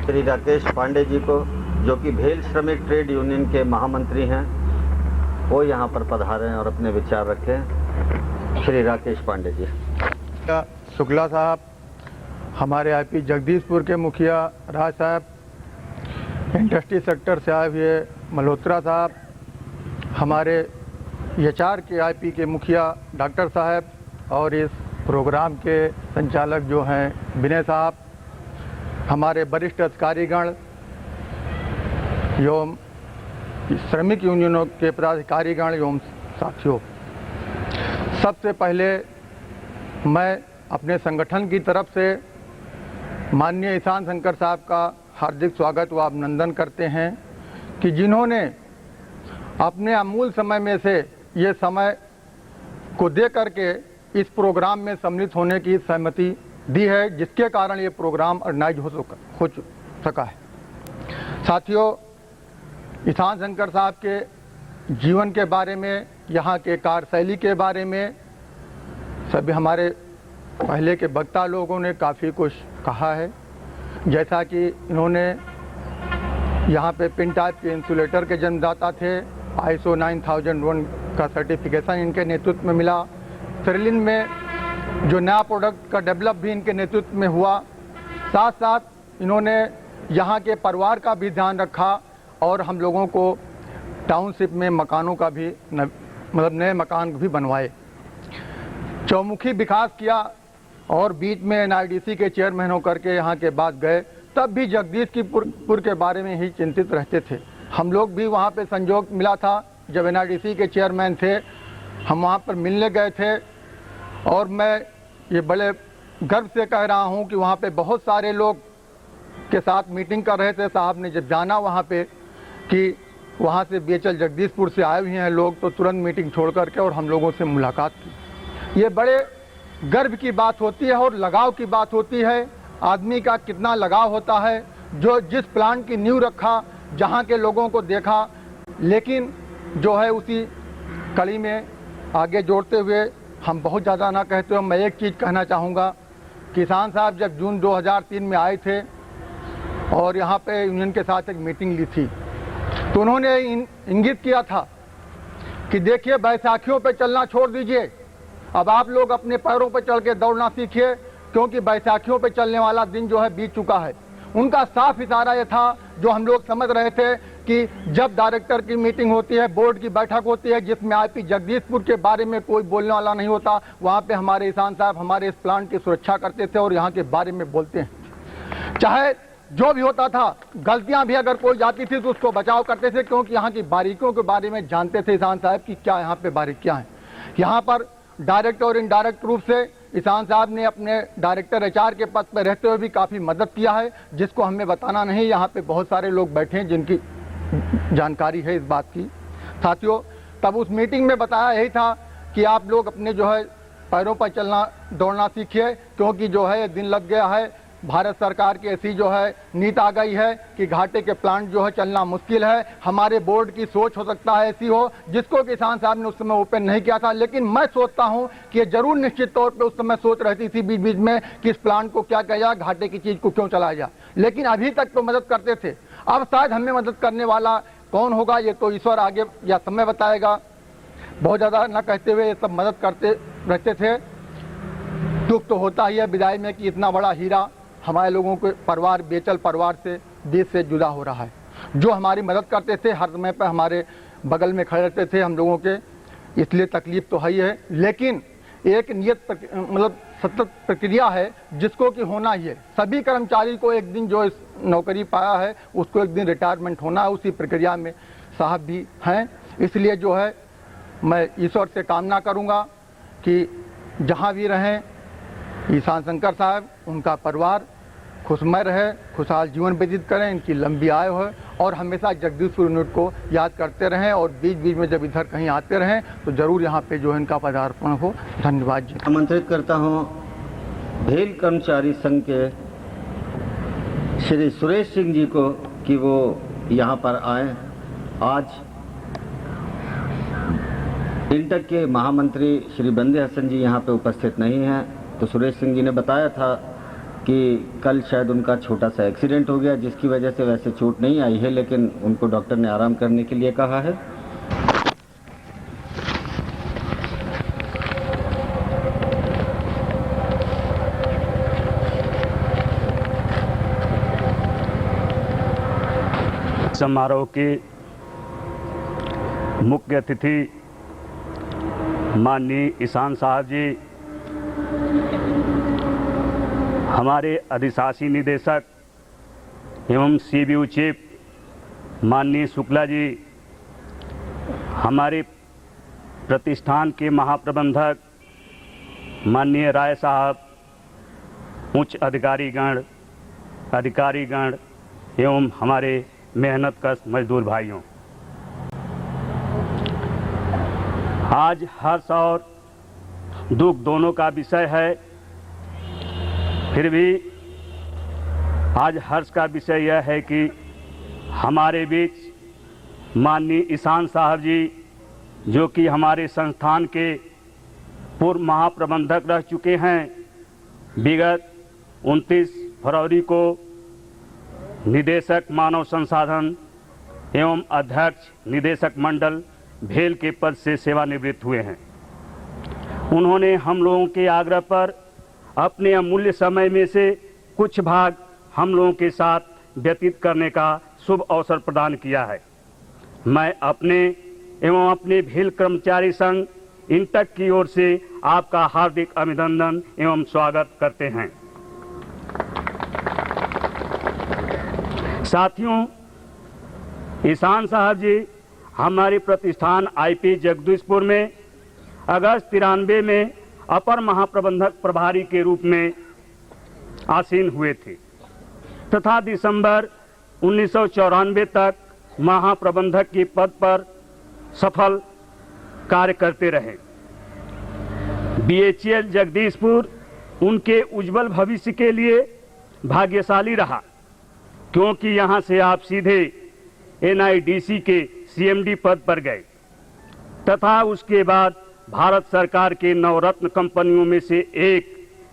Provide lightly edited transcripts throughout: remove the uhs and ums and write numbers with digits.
श्री राकेश पांडे जी को, जो कि भेल श्रमिक ट्रेड यूनियन के महामंत्री हैं, वो यहाँ पर पधारें और अपने विचार रखें। श्री राकेश पांडे जी। शुक्ला साहब, हमारे आईपी जगदीशपुर के मुखिया राज साहब, इंडस्ट्री सेक्टर से आए हुए मल्होत्रा साहब, हमारे एचआर के आईपी के मुखिया डॉक्टर साहब और इस प्रोग्राम के संचालक जो हैं विनय साहब, हमारे वरिष्ठ अधिकारीगण एवं श्रमिक यूनियनों के पदाधिकारीगण एवं साथियों, सबसे पहले मैं अपने संगठन की तरफ से माननीय ईशान शंकर साहब का हार्दिक स्वागत व अभिनंदन करते हैं कि जिन्होंने अपने अमूल्य समय में से ये समय को दे करके इस प्रोग्राम में सम्मिलित होने की सहमति दी है, जिसके कारण ये प्रोग्राम ऑर्गेनाइज हो सका है। साथियों, ईशान शंकर साहब के जीवन के बारे में, यहाँ के कार्यशैली के बारे में सभी हमारे पहले के वक्ता लोगों ने काफ़ी कुछ कहा है। जैसा कि इन्होंने यहाँ पे पिन टाइप के इंसुलेटर के जन्मदाता थे, ISO 9001 का सर्टिफिकेशन इनके नेतृत्व में मिला। सिरिलिन में जो नया प्रोडक्ट का डेवलप भी इनके नेतृत्व में हुआ। साथ साथ इन्होंने यहाँ के परिवार का भी ध्यान रखा और हम लोगों को टाउनशिप में मकानों का भी नए मकान भी बनवाए, चौमुखी विकास किया और बीच में NIDC के चेयरमैन होकर के यहाँ के बाद गए। तब भी जगदीशपुर के बारे में ही चिंतित रहते थे। हम लोग भी वहाँ पे संजोग मिला था जब NIDC के चेयरमैन थे, हम वहाँ पर मिलने गए थे और मैं ये बड़े गर्व से कह रहा हूँ कि वहाँ पे बहुत सारे लोग के साथ मीटिंग कर रहे थे। साहब ने जब जाना वहाँ पे कि वहाँ से BHL जगदीशपुर से आए हुए हैं लोग, तो तुरंत मीटिंग छोड़ करके और हम लोगों से मुलाकात की। ये बड़े गर्व की बात होती है और लगाव की बात होती है। आदमी का कितना लगाव होता है, जो जिस प्लांट की नींव रखा, जहाँ के लोगों को देखा, लेकिन जो है उसी कड़ी में आगे जोड़ते हुए हम बहुत ज़्यादा ना कहते हो, मैं एक चीज़ कहना चाहूँगा। किसान साहब जब जून 2003 में आए थे और यहाँ पे यूनियन के साथ एक मीटिंग ली थी, तो उन्होंने इंगित किया था कि देखिए बैसाखियों पे चलना छोड़ दीजिए, अब आप लोग अपने पैरों पे चल के दौड़ना सीखिए, क्योंकि बैसाखियों पे चलने वाला दिन जो है बीत चुका है। उनका साफ इशारा ये था, जो हम लोग समझ रहे थे कि जब डायरेक्टर की मीटिंग होती है, बोर्ड की बैठक होती है, जिसमें आईपी जगदीशपुर के बारे में कोई बोलने वाला नहीं होता, वहाँ पे हमारे ईशान साहब हमारे इस प्लांट की सुरक्षा करते थे और यहाँ के बारे में बोलते हैं। चाहे जो भी होता था, गलतियाँ भी अगर कोई जाती थी तो उसको बचाव करते थे, क्योंकि यहाँ की बारीकियों के बारे में जानते थे ईशान साहब कि क्या यहाँ पे बारीकियाँ हैं। यहाँ पर डायरेक्ट और इनडायरेक्ट रूप से ईशान साहब ने अपने डायरेक्टर HR के पद पर रहते हुए भी काफ़ी मदद किया है, जिसको हमें बताना नहीं। यहाँ पे बहुत सारे लोग बैठे हैं जिनकी जानकारी है इस बात की। साथियों, तब उस मीटिंग में बताया यही था कि आप लोग अपने जो है पैरों पर चलना दौड़ना सीखिए, क्योंकि जो है दिन लग गया है। भारत सरकार की ऐसी जो है नीति आ गई है कि घाटे के प्लांट जो है चलना मुश्किल है। हमारे बोर्ड की सोच हो सकता है ऐसी हो, जिसको किसान साहब ने उस समय ओपन नहीं किया था, लेकिन मैं सोचता हूं कि ये जरूर निश्चित तौर पे उस समय सोच रहती थी बीच बीच में कि इस प्लांट को क्या किया जाए, घाटे की चीज को क्यों चलाया जाए, लेकिन अभी तक तो मदद करते थे। अब शायद हमें मदद करने वाला कौन होगा ये तो ईश्वर आगे या समय बताएगा। बहुत ज़्यादा न कहते हुए ये सब मदद करते रहते थे। दुख तो होता ही है विदाई में कि इतना बड़ा हीरा हमारे लोगों के परिवार, BHL परिवार से, देश से जुदा हो रहा है। जो हमारी मदद करते थे, हर समय पर हमारे बगल में खड़े रहते थे हम लोगों के, इसलिए तकलीफ तो है ही है, लेकिन एक नियत मतलब सतत प्रक्रिया है जिसको कि होना ही है। सभी कर्मचारी को एक दिन जो इस नौकरी पाया है उसको एक दिन रिटायरमेंट होना है, उसी प्रक्रिया में साहब भी हैं। इसलिए जो है मैं ईश्वर से कामना करूँगा कि जहाँ भी रहें ईशान शंकर साहब, उनका परिवार खुशमय रहे, खुशहाल जीवन व्यतीत करें, इनकी लंबी आयु हो और हमेशा जगदीशपुर यूनिट को याद करते रहें और बीच बीच में जब इधर कहीं आते रहें तो ज़रूर यहाँ पे जो है इनका पदार्पण हो। धन्यवाद जी। आमंत्रित करता हूँ भेल कर्मचारी संघ के श्री सुरेश सिंह जी को कि वो यहाँ पर आए। आज इंटक के महामंत्री श्री बंदे हसन जी यहाँ पे उपस्थित नहीं हैं, तो सुरेश सिंह जी ने बताया था कि कल शायद उनका छोटा सा एक्सीडेंट हो गया, जिसकी वजह से वैसे चोट नहीं आई है, लेकिन उनको डॉक्टर ने आराम करने के लिए कहा है। समारोह के मुख्य अतिथि माननीय ईशान साहब जी, हमारे अधिशासी निदेशक एवं सीबीयू चीफ माननीय शुक्ला जी, हमारे प्रतिष्ठान के महाप्रबंधक माननीय राय साहब, उच्च अधिकारीगण एवं हमारे मेहनतकश मजदूर भाइयों, आज हर्ष और दुख दोनों का विषय है। फिर भी आज हर्ष का विषय यह है कि हमारे बीच माननीय ईशान साहब जी, जो कि हमारे संस्थान के पूर्व महाप्रबंधक रह चुके हैं, विगत 29 फरवरी को निदेशक मानव संसाधन एवं अध्यक्ष निदेशक मंडल भेल के पद से सेवानिवृत्त हुए हैं। उन्होंने हम लोगों के आग्रह पर अपने अमूल्य समय में से कुछ भाग हम लोगों के साथ व्यतीत करने का शुभ अवसर प्रदान किया है। मैं अपने एवं अपने भेल कर्मचारी संघ इंटक की ओर से आपका हार्दिक अभिनंदन एवं स्वागत करते हैं। साथियों, ईशान साहब जी हमारे प्रतिष्ठान आईपी जगदीशपुर में अगस्त 93 में अपर महाप्रबंधक प्रभारी के रूप में आसीन हुए थे तथा दिसंबर 1994 तक महाप्रबंधक के पद पर सफल कार्य करते रहे। बीएचईएल जगदीशपुर उनके उज्जवल भविष्य के लिए भाग्यशाली रहा, क्योंकि यहां से आप सीधे एनआईडीसी के सीएमडी पद पर गए तथा उसके बाद भारत सरकार के नवरत्न कंपनियों में से एक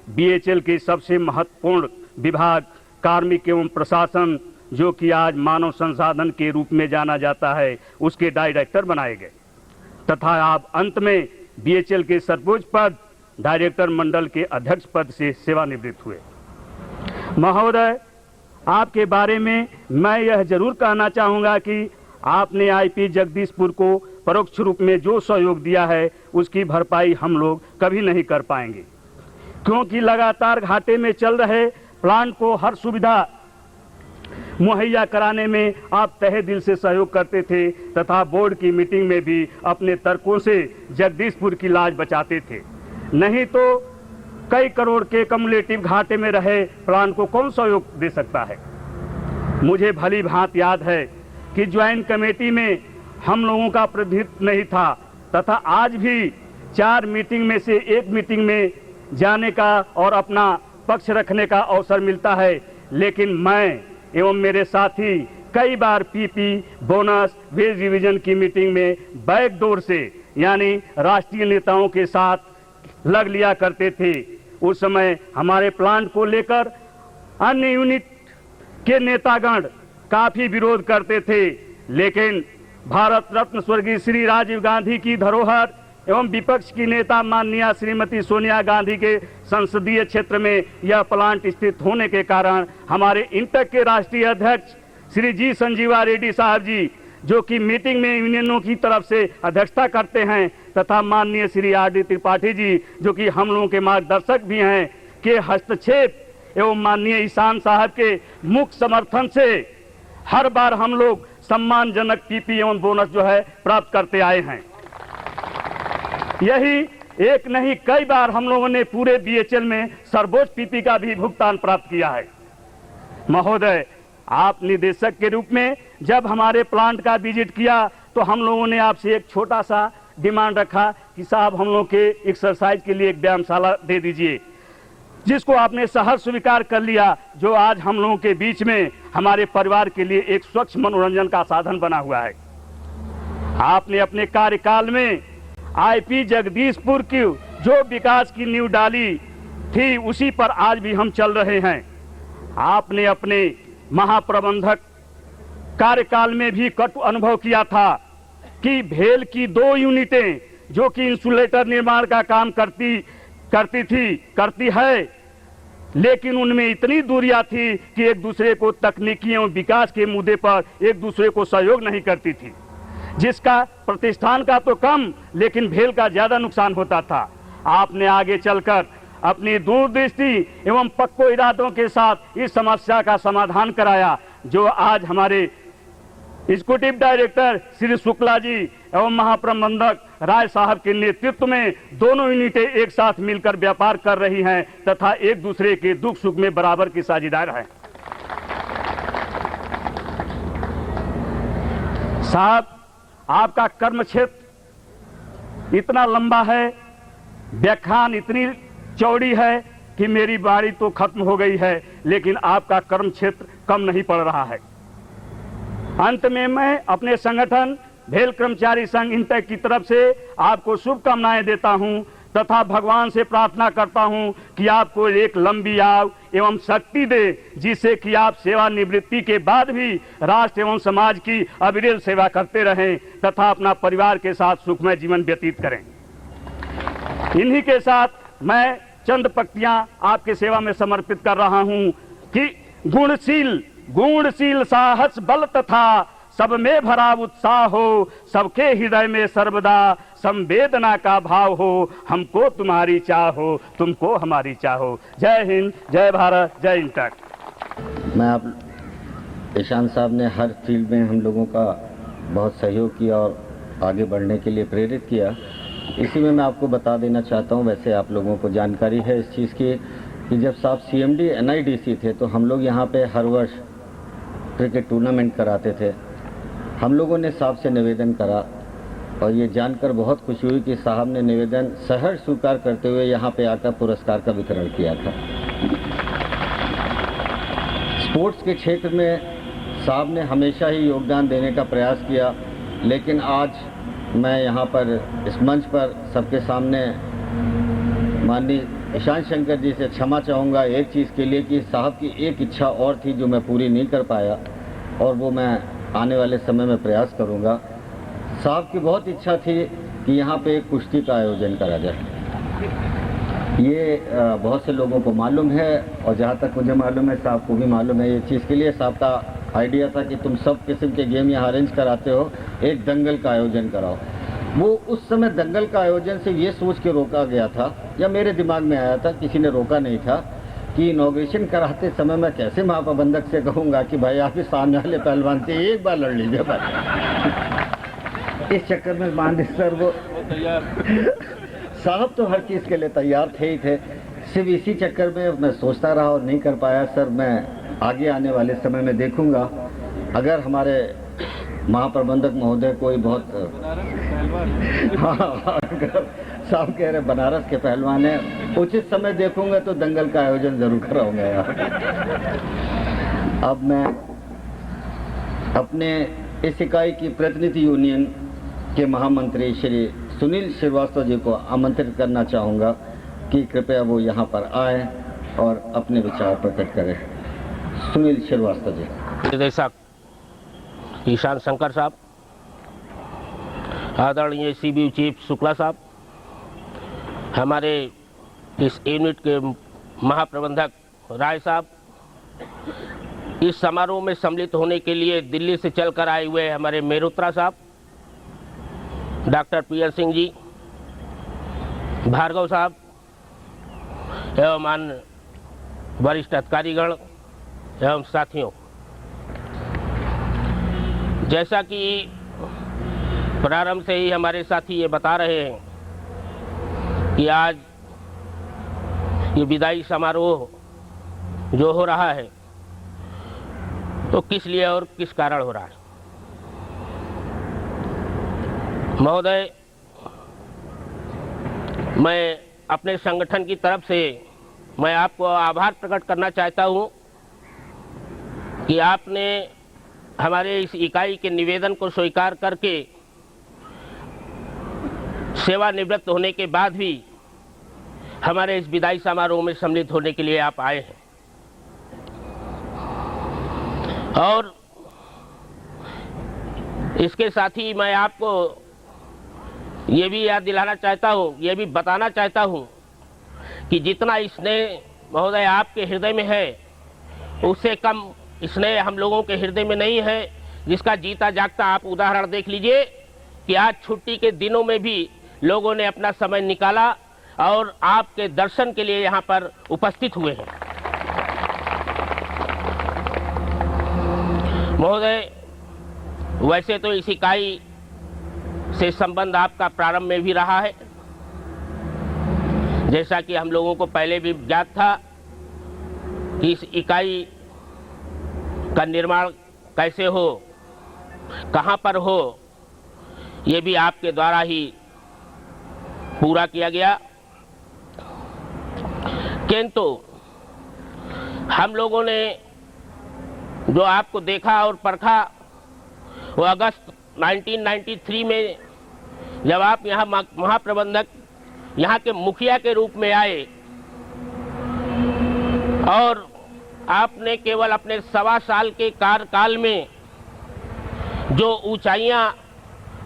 बीएचईएल के सबसे महत्वपूर्ण विभाग कार्मिक एवं प्रशासन, जो कि आज मानव संसाधन के रूप में जाना जाता है, उसके डायरेक्टर बनाए गए तथा आप अंत में बीएचईएल के सर्वोच्च पद डायरेक्टर मंडल के अध्यक्ष पद से सेवानिवृत्त हुए। महोदय, आपके बारे में मैं यह जरूर कहना चाहूँगा कि आपने आईपी जगदीशपुर को परोक्ष रूप में जो सहयोग दिया है, उसकी भरपाई हम लोग कभी नहीं कर पाएंगे, क्योंकि लगातार घाटे में चल रहे प्लांट को हर सुविधा मुहैया कराने में आप तहे दिल से सहयोग करते थे तथा बोर्ड की मीटिंग में भी अपने तर्कों से जगदीशपुर की लाज बचाते थे। नहीं तो कई करोड़ के कम्युलेटिव घाटे में रहे प्लांट को कौन सहयोग दे सकता है। मुझे भली भांति याद है कि ज्वाइंट कमेटी में हम लोगों का प्रतिनिधित्व नहीं था तथा आज भी 4 मीटिंग में से 1 मीटिंग में जाने का और अपना पक्ष रखने का अवसर मिलता है, लेकिन मैं एवं मेरे साथी कई बार पीपी, बोनस, वेज रिवीजन की मीटिंग में बैकडोर से यानी राष्ट्रीय नेताओं के साथ लग लिया करते थे। उस समय हमारे प्लांट को लेकर अन्य यूनिट के नेतागण काफी विरोध करते थे, लेकिन भारत रत्न स्वर्गीय श्री राजीव गांधी की धरोहर एवं विपक्ष की नेता माननीय श्रीमती सोनिया गांधी के संसदीय क्षेत्र में यह प्लांट स्थित होने के कारण हमारे इंटक के राष्ट्रीय अध्यक्ष श्री जी संजीवा रेड्डी साहब जी, जो कि मीटिंग में यूनियनों की तरफ से अध्यक्षता करते हैं, तथा माननीय श्री आर.डी. त्रिपाठी जी, जो कि हम लोगों के मार्गदर्शक भी हैं, के हस्तक्षेप एवं माननीय ईशान साहब के मुख्य समर्थन से हर बार हम लोग सम्मानजनक पीपी एवं बोनस जो है प्राप्त करते आए हैं। यही एक नहीं कई बार हम लोगों ने पूरे बीएचईएल में सर्वोच्च पीपी का भी भुगतान प्राप्त किया है। महोदय, आप निदेशक के रूप में जब हमारे प्लांट का विजिट किया तो हम लोगों ने आपसे एक छोटा सा डिमांड रखा कि साहब हम लोग के एक्सरसाइज के लिए एक व्यायामशाला दे दीजिए, जिसको आपने सहर्ष स्वीकार कर लिया, जो आज हम लोगों के बीच में हमारे परिवार के लिए एक स्वच्छ मनोरंजन का साधन बना हुआ है। आपने अपने कार्यकाल में आईपी जगदीशपुर की जो विकास की नींव डाली थी उसी पर आज भी हम चल रहे हैं। आपने अपने महाप्रबंधक कार्यकाल में भी कटु अनुभव किया था कि भेल की 2 यूनिटें जो कि इंसुलेटर निर्माण का काम करती है, लेकिन उनमें इतनी दूरियां थी कि एक दूसरे को तकनीकी एवं विकास के मुद्दे पर एक दूसरे को सहयोग नहीं करती थी, जिसका प्रतिष्ठान का तो कम लेकिन भेल का ज्यादा नुकसान होता था। आपने आगे चलकर अपनी दूरदृष्टि एवं पक्को इरादों के साथ इस समस्या का समाधान कराया, जो आज हमारे एग्जीक्यूटिव डायरेक्टर श्री शुक्ला जी एवं महाप्रबंधक राय साहब के नेतृत्व में दोनों यूनिटें एक साथ मिलकर व्यापार कर रही हैं तथा एक दूसरे के दुख सुख में बराबर की साझेदार हैं। साहब, आपका कर्म क्षेत्र इतना लंबा है, व्याख्यान इतनी चौड़ी है कि मेरी बारी तो खत्म हो गई है, लेकिन आपका कर्म क्षेत्र कम नहीं पड़ रहा है। अंत में मैं अपने संगठन भेल कर्मचारी संघ इंटेक की तरफ से आपको शुभकामनाएं देता हूं तथा भगवान से प्रार्थना करता हूं कि आपको एक लंबी आयु एवं शक्ति दे, जिससे कि आप सेवानिवृत्ति के बाद भी राष्ट्र एवं समाज की अविरल सेवा करते रहें तथा अपना परिवार के साथ सुखमय जीवन व्यतीत करें। इन्हीं के साथ मैं चंद पंक्तियां आपके सेवा में समर्पित कर रहा हूं कि गुणशील साहस बल तथा सब में भरा उत्साह हो, सबके हृदय में सर्वदा संवेदना का भाव हो, हमको तुम्हारी चाह हो, तुमको हमारी चाह हो। जय हिंद, जय भारत, जय इंटेक। मैं आप ईशान साहब ने हर फील्ड में हम लोगों का बहुत सहयोग किया और आगे बढ़ने के लिए प्रेरित किया। इसी में मैं आपको बता देना चाहता हूँ, वैसे आप लोगों को जानकारी है इस चीज़ की कि जब साहब CMD NIDC थे तो हम लोग यहाँ पे हर वर्ष क्रिकेट टूर्नामेंट कराते थे। हम लोगों ने साहब से निवेदन करा और ये जानकर बहुत खुशी हुई कि साहब ने निवेदन सहर्ष स्वीकार करते हुए यहाँ पे आकर पुरस्कार का वितरण किया था। स्पोर्ट्स के क्षेत्र में साहब ने हमेशा ही योगदान देने का प्रयास किया, लेकिन आज मैं यहाँ पर इस मंच पर सबके सामने माननीय ईशान शंकर जी से क्षमा चाहूँगा एक चीज़ के लिए कि साहब की एक इच्छा और थी जो मैं पूरी नहीं कर पाया, और वो मैं आने वाले समय में प्रयास करूँगा। साहब की बहुत इच्छा थी कि यहाँ पे एक कुश्ती का आयोजन करा जाए। ये बहुत से लोगों को मालूम है और जहाँ तक मुझे मालूम है साहब को भी मालूम है। ये चीज़ के लिए साहब का आइडिया था कि तुम सब किस्म के गेम यहाँ अरेंज कराते हो, एक दंगल का आयोजन कराओ। वो उस समय दंगल का आयोजन से ये सोच के रोका गया था, या मेरे दिमाग में आया था, किसी ने रोका नहीं था, कि इनॉग्रेशन कराते समय मैं कैसे महाप्रबंधक से कहूँगा कि भाई आप इस सामने वाले पहलवान से एक बार लड़ लीजिए बस। इस चक्कर में माननीय सर वो साहब तो हर चीज़ के लिए तैयार थे ही थे, सिर्फ इसी चक्कर में मैं सोचता रहा और नहीं कर पाया। सर मैं आगे आने वाले समय में देखूंगा, अगर हमारे महाप्रबंधक महोदय कोई बहुत हाँ साहब कह रहे बनारस के पहलवान हैं, उचित समय देखूंगा तो दंगल का आयोजन जरूर कराऊंगा यार। अब मैं अपने इस इकाई की प्रतिनिधि यूनियन के महामंत्री श्री सुनील श्रीवास्तव जी को आमंत्रित करना चाहूँगा कि कृपया वो यहाँ पर आए और अपने विचार प्रकट करें। सुनील श्रीवास्तव जी। निदेशक ईशान शंकर साहब, आदरणीय CBU चीफ शुक्ला साहब, हमारे इस यूनिट के महाप्रबंधक राय साहब, इस समारोह में सम्मिलित होने के लिए दिल्ली से चलकर आए हुए हमारे मेहरोत्रा साहब, डॉक्टर PR सिंह जी, भार्गव साहब एवं अन्य वरिष्ठ अधिकारीगण एवं साथियों, जैसा कि प्रारंभ से ही हमारे साथी ये बता रहे हैं कि आज ये विदाई समारोह जो हो रहा है तो किस लिए और किस कारण हो रहा है। महोदय, मैं अपने संगठन की तरफ से मैं आपको आभार प्रकट करना चाहता हूं कि आपने हमारे इस इकाई के निवेदन को स्वीकार करके सेवानिवृत्त होने के बाद भी हमारे इस विदाई समारोह में सम्मिलित होने के लिए आप आए हैं। और इसके साथ ही मैं आपको ये भी याद दिलाना चाहता हूँ, ये भी बताना चाहता हूँ कि जितना स्नेह महोदय आपके हृदय में है, उससे कम स्नेह हम लोगों के हृदय में नहीं है, जिसका जीता जागता आप उदाहरण देख लीजिए कि आज छुट्टी के दिनों में भी लोगों ने अपना समय निकाला और आपके दर्शन के लिए यहाँ पर उपस्थित हुए हैं। महोदय, वैसे तो इस इकाई से संबंध आपका प्रारंभ में भी रहा है, जैसा कि हम लोगों को पहले भी ज्ञात था कि इस इकाई का निर्माण कैसे हो, कहाँ पर हो, ये भी आपके द्वारा ही पूरा किया गया। किंतु हम लोगों ने जो आपको देखा और परखा वो अगस्त 1993 में जब आप यहाँ महाप्रबंधक, यहाँ के मुखिया के रूप में आए और आपने केवल अपने 1.25 साल के कार्यकाल में जो ऊंचाइयां,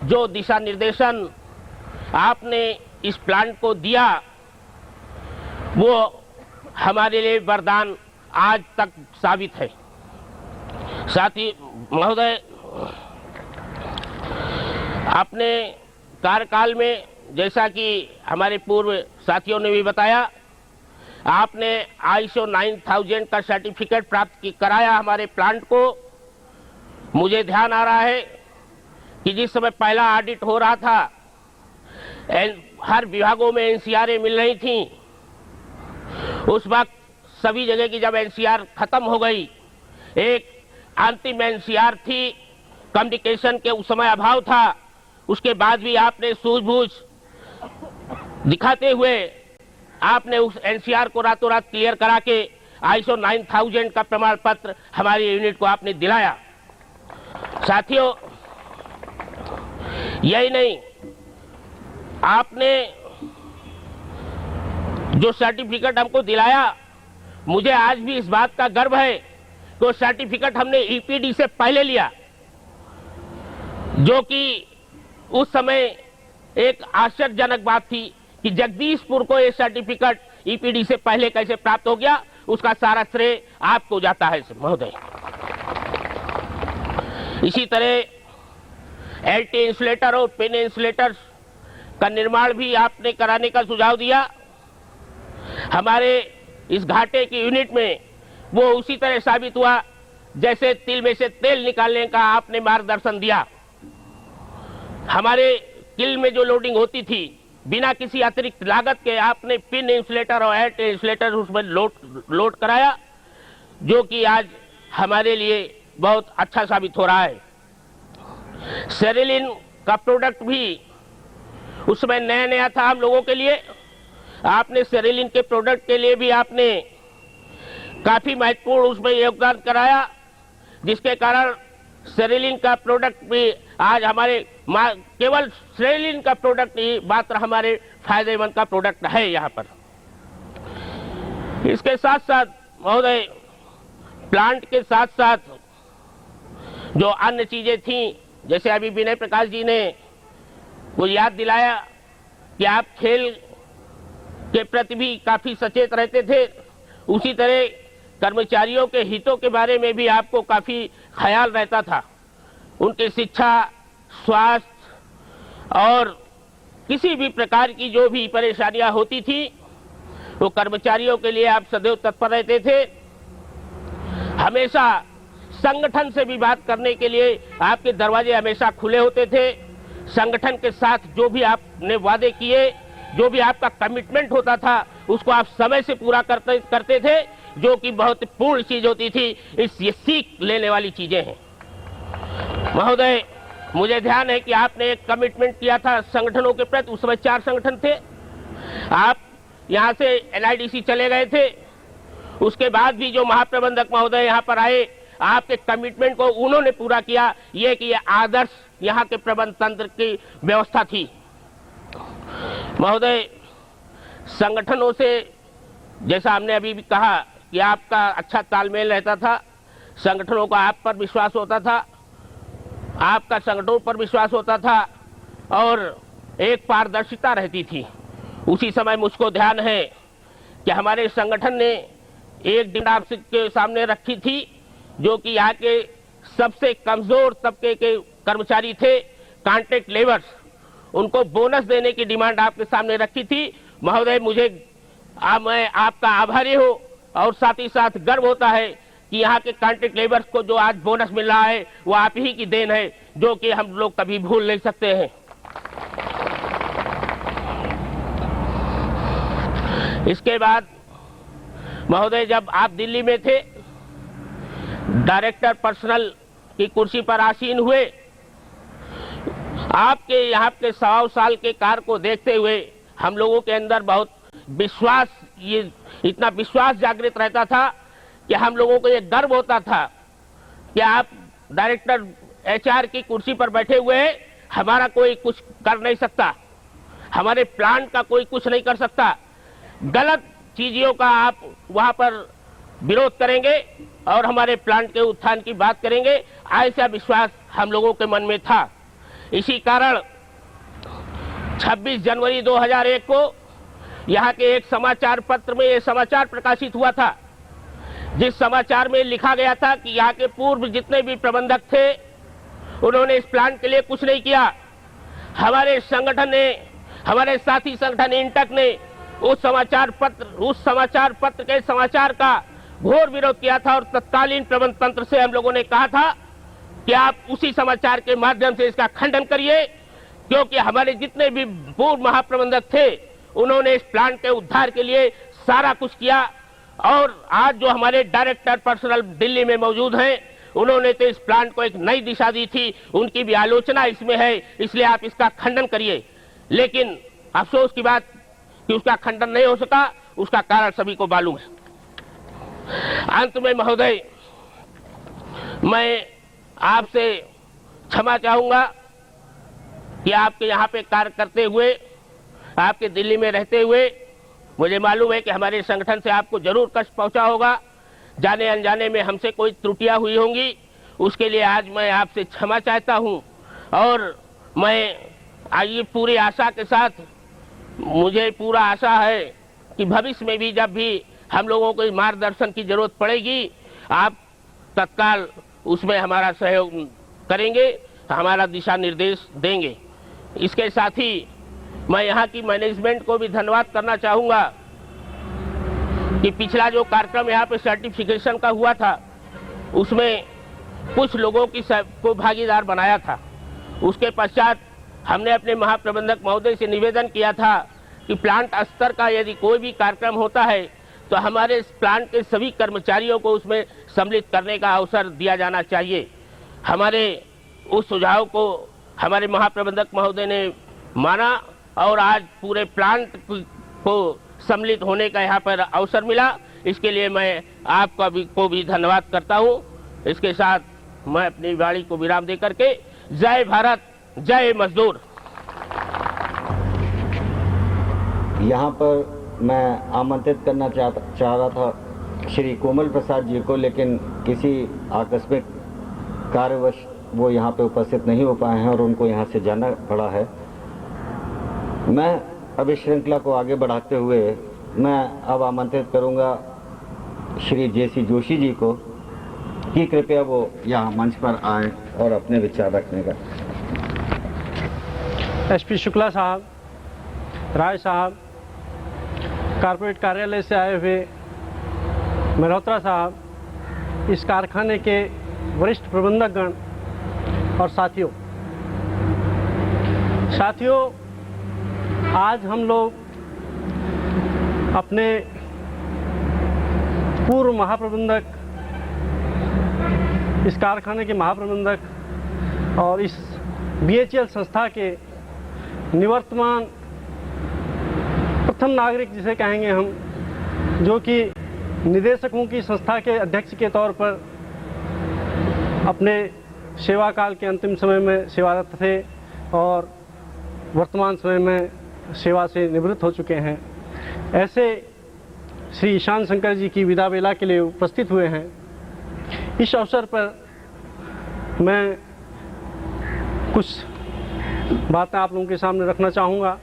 जो दिशा निर्देशन आपने इस प्लांट को दिया, वो हमारे लिए वरदान आज तक साबित है। साथ ही महोदय, अपने कार्यकाल में जैसा कि हमारे पूर्व साथियों ने भी बताया, आपने ISO 9000 का सर्टिफिकेट प्राप्त कराया हमारे प्लांट को। मुझे ध्यान आ रहा है कि जिस समय पहला ऑडिट हो रहा था, हर विभागों में NCRA मिल रही थी। उस वक्त सभी जगह की जब NCR खत्म हो गई, एक अंतिम NCR थी, कम्युनिकेशन के उस समय अभाव था, उसके बाद भी आपने सूझबूझ दिखाते हुए आपने उस NCR को रातों रात क्लियर करा के ISO 9000 का प्रमाण पत्र हमारी यूनिट को आपने दिलाया। साथियों, यही नहीं, आपने जो सर्टिफिकेट हमको दिलाया, मुझे आज भी इस बात का गर्व है कि वो सर्टिफिकेट हमने EPD से पहले लिया, जो कि उस समय एक आश्चर्यजनक बात थी कि जगदीशपुर को ये सर्टिफिकेट EPD से पहले कैसे प्राप्त हो गया। उसका सारा श्रेय आपको जाता है महोदय। इसी तरह LT इंसुलेटर और पिन इंसुलेटर का निर्माण भी आपने कराने का सुझाव दिया। हमारे इस घाटे की यूनिट में वो उसी तरह साबित हुआ जैसे तिल में से तेल निकालने का आपने मार्गदर्शन दिया। हमारे किल में जो लोडिंग होती थी, बिना किसी अतिरिक्त लागत के आपने पिन इंसुलेटर और LT इंसुलेटर उसमें लोड कराया, जो कि आज हमारे लिए बहुत अच्छा साबित हो रहा है। सेरिलिन का प्रोडक्ट भी उसमें नया नया था हम लोगों के लिए। आपने सेरिलिन के प्रोडक्ट के लिए भी आपने काफी महत्वपूर्ण उसमें योगदान कराया, जिसके कारण सेरिलिन का प्रोडक्ट भी आज हमारे केवल सेरिलिन का प्रोडक्ट ही मात्र हमारे फायदेमंद का प्रोडक्ट है यहाँ पर। इसके साथ साथ महोदय, प्लांट के साथ साथ जो अन्य चीजें थी, जैसे अभी विनय प्रकाश जी ने वो याद दिलाया कि आप खेल के प्रति भी काफी सचेत रहते थे, उसी तरह कर्मचारियों के हितों के बारे में भी आपको काफी ख्याल रहता था। उनकी शिक्षा, स्वास्थ्य और किसी भी प्रकार की जो भी परेशानियां होती थी, वो कर्मचारियों के लिए आप सदैव तत्पर रहते थे। हमेशा संगठन से भी बात करने के लिए आपके दरवाजे हमेशा खुले होते थे। संगठन के साथ जो भी आपने वादे किए, जो भी आपका कमिटमेंट होता था, उसको आप समय से पूरा करते थे, जो कि बहुत पूर्ण चीज होती थी। ये सीख लेने वाली चीजें हैं महोदय। मुझे ध्यान है कि आपने एक कमिटमेंट किया था संगठनों के प्रति। उस समय 4 संगठन थे। आप यहाँ से NIDC चले गए थे, उसके बाद भी जो महाप्रबंधक महोदय यहाँ पर आए, आपके कमिटमेंट को उन्होंने पूरा किया। ये कि ये आदर्श यहाँ के प्रबंध तंत्र की व्यवस्था थी महोदय। संगठनों से, जैसा हमने अभी भी कहा कि आपका अच्छा तालमेल रहता था, संगठनों का आप पर विश्वास होता था, आपका संगठनों पर विश्वास होता था और एक पारदर्शिता रहती थी। उसी समय मुझको ध्यान है कि हमारे संगठन ने एक डिमांड आपके सामने रखी थी, जो कि यहाँ के सबसे कमजोर तबके के कर्मचारी थे, कॉन्ट्रैक्ट लेबर्स, उनको बोनस देने की डिमांड आपके सामने रखी थी। महोदय, मैं आपका आभारी हूँ और साथ ही साथ गर्व होता है कि यहाँ के कॉन्ट्रैक्ट लेबर्स को जो आज बोनस मिल रहा है वो आप ही की देन है, जो कि हम लोग कभी भूल नहीं सकते हैं। इसके बाद महोदय, जब आप दिल्ली में थे, डायरेक्टर पर्सनल की कुर्सी पर आसीन हुए, आपके यहाँ के 1.25 साल के कार्य को देखते हुए हम लोगों के अंदर बहुत विश्वास, ये इतना विश्वास जागृत रहता था कि हम लोगों को ये गर्व होता था कि आप डायरेक्टर HR की कुर्सी पर बैठे हुए हैं, हमारा कोई कुछ कर नहीं सकता, हमारे प्लांट का कोई कुछ नहीं कर सकता, गलत चीजों का आप वहां पर विरोध करेंगे और हमारे प्लांट के उत्थान की बात करेंगे, ऐसा विश्वास हम लोगों के मन में था। इसी कारण 26 जनवरी 2001 को यहाँ के एक समाचार पत्र में ये समाचार प्रकाशित हुआ था, जिस समाचार में लिखा गया था कि यहाँ के पूर्व जितने भी प्रबंधक थे उन्होंने इस प्लांट के लिए कुछ नहीं किया। हमारे संगठन ने, हमारे साथी संगठन इंटक ने उस समाचार पत्र के समाचार का घोर विरोध किया था और तत्कालीन प्रबंध तंत्र से हम लोगों ने कहा था कि आप उसी समाचार के माध्यम से इसका खंडन करिए, क्योंकि हमारे जितने भी पूर्व महाप्रबंधक थे उन्होंने इस प्लांट के उद्धार के लिए सारा कुछ किया। और आज जो हमारे डायरेक्टर पर्सनल दिल्ली में मौजूद हैं, उन्होंने तो इस प्लांट को एक नई दिशा दी थी, उनकी भी आलोचना इसमें है, इसलिए आप इसका खंडन करिए। लेकिन अफसोस की बात कि उसका खंडन नहीं हो सका, उसका कारण सभी को मालूम है। अंत में महोदय, मैं आपसे क्षमा चाहूंगा कि आपके यहाँ पे कार्य करते हुए, आपके दिल्ली में रहते हुए, मुझे मालूम है कि हमारे संगठन से आपको जरूर कष्ट पहुंचा होगा, जाने अनजाने में हमसे कोई त्रुटियां हुई होंगी, उसके लिए आज मैं आपसे क्षमा चाहता हूं। और मैं ये पूरी आशा के साथ, मुझे पूरा आशा है कि भविष्य में भी जब भी हम लोगों को मार्गदर्शन की जरूरत पड़ेगी, आप तत्काल उसमें हमारा सहयोग करेंगे, हमारा दिशा निर्देश देंगे। इसके साथ ही मैं यहाँ की मैनेजमेंट को भी धन्यवाद करना चाहूँगा कि पिछला जो कार्यक्रम यहाँ पे सर्टिफिकेशन का हुआ था, उसमें कुछ लोगों को भागीदार बनाया था। उसके पश्चात हमने अपने महाप्रबंधक महोदय से निवेदन किया था कि प्लांट स्तर का यदि कोई भी कार्यक्रम होता है तो हमारे इस प्लांट के सभी कर्मचारियों को उसमें सम्मिलित करने का अवसर दिया जाना चाहिए। हमारे उस सुझाव को हमारे महाप्रबंधक महोदय ने माना और आज पूरे प्लांट को सम्मिलित होने का यहाँ पर अवसर मिला। इसके लिए मैं आपको भी धन्यवाद करता हूँ। इसके साथ मैं अपनी वाणी को विराम दे करके जय भारत, जय मजदूर। यहाँ पर मैं आमंत्रित करना चाह रहा था श्री कोमल प्रसाद जी को, लेकिन किसी आकस्मिक कार्यवश वो यहाँ पे उपस्थित नहीं हो पाए हैं और उनको यहाँ से जाना पड़ा है। मैं अब इस श्रृंखला को आगे बढ़ाते हुए मैं अब आमंत्रित करूँगा श्री JC जोशी जी को कि कृपया वो यहाँ मंच पर आए और अपने विचार रखने का। SP शुक्ला साहब, राय साहब, कारपोरेट कार्यालय से आए हुए मल्होत्रा साहब, इस कारखाने के वरिष्ठ प्रबंधकगण और साथियों, आज हम लोग अपने पूर्व महाप्रबंधक, इस कारखाने के महाप्रबंधक और इस BHEL संस्था के निवर्तमान प्रथम नागरिक जिसे कहेंगे हम, जो कि निदेशकों की संस्था के अध्यक्ष के तौर पर अपने सेवा काल के अंतिम समय में सेवारत थे और वर्तमान समय में सेवा से निवृत्त हो चुके हैं। ऐसे श्री ईशान शंकर जी की विदा बेला के लिए उपस्थित हुए हैं। इस अवसर पर मैं कुछ बातें आप लोगों के सामने रखना चाहूँगा।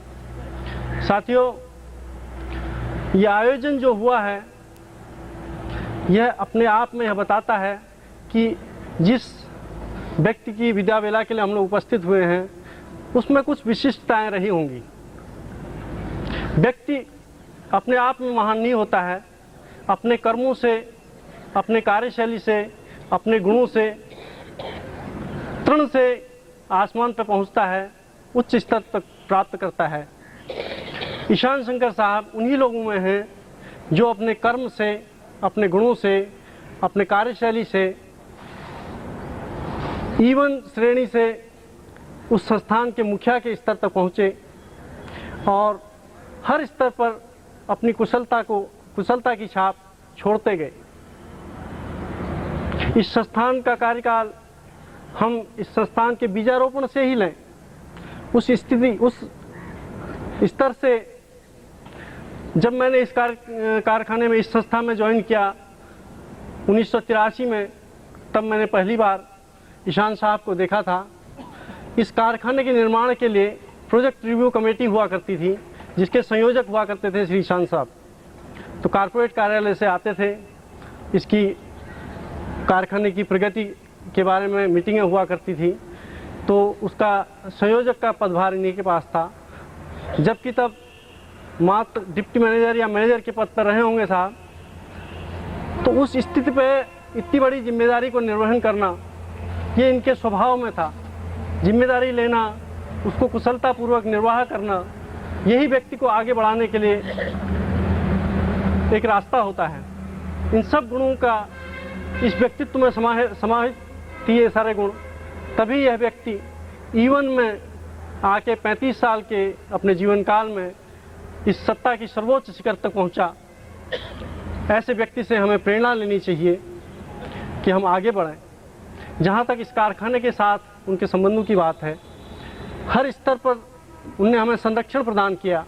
साथियों, यह आयोजन जो हुआ है यह अपने आप में यह बताता है कि जिस व्यक्ति की विदा बेला के लिए हम लोग उपस्थित हुए हैं उसमें कुछ विशिष्टताएं रही होंगी। व्यक्ति अपने आप में महान नहीं होता है, अपने कर्मों से, अपने कार्यशैली से, अपने गुणों से, तृण से आसमान पर पहुंचता है, उच्च स्तर तक प्राप्त करता है। ईशान शंकर साहब उन्हीं लोगों में हैं जो अपने कर्म से, अपने गुणों से, अपने कार्यशैली से, ईवन श्रेणी से उस संस्थान के मुखिया के स्तर तक पहुँचे और हर स्तर पर अपनी कुशलता की छाप छोड़ते गए। इस संस्थान का कार्यकाल हम इस संस्थान के बीजारोपण से ही लें, उस स्तर से जब मैंने इस कारखाने में, इस संस्था में ज्वाइन किया 1983 में, तब मैंने पहली बार ईशान साहब को देखा था। इस कारखाने के निर्माण के लिए प्रोजेक्ट रिव्यू कमेटी हुआ करती थी जिसके संयोजक हुआ करते थे श्री ईशान साहब। तो कारपोरेट कार्यालय से आते थे, इसकी कारखाने की प्रगति के बारे में मीटिंगें हुआ करती थी, तो उसका संयोजक का पदभार इन्हीं के पास था। जबकि तब मात्र डिप्टी मैनेजर या मैनेजर के पद पर रहे होंगे साहब। तो उस स्थिति पे इतनी बड़ी जिम्मेदारी को निर्वहन करना ये इनके स्वभाव में था। जिम्मेदारी लेना, उसको कुशलतापूर्वक निर्वाह करना, यही व्यक्ति को आगे बढ़ाने के लिए एक रास्ता होता है। इन सब गुणों का इस व्यक्तित्व में समाहित किए सारे गुण, तभी यह व्यक्ति ईवन में आके 35 साल के अपने जीवन काल में इस सत्ता की सर्वोच्च शिखर तक पहुंचा। ऐसे व्यक्ति से हमें प्रेरणा लेनी चाहिए कि हम आगे बढ़ें। जहां तक इस कारखाने के साथ उनके संबंधों की बात है, हर स्तर पर उनने हमें संरक्षण प्रदान किया।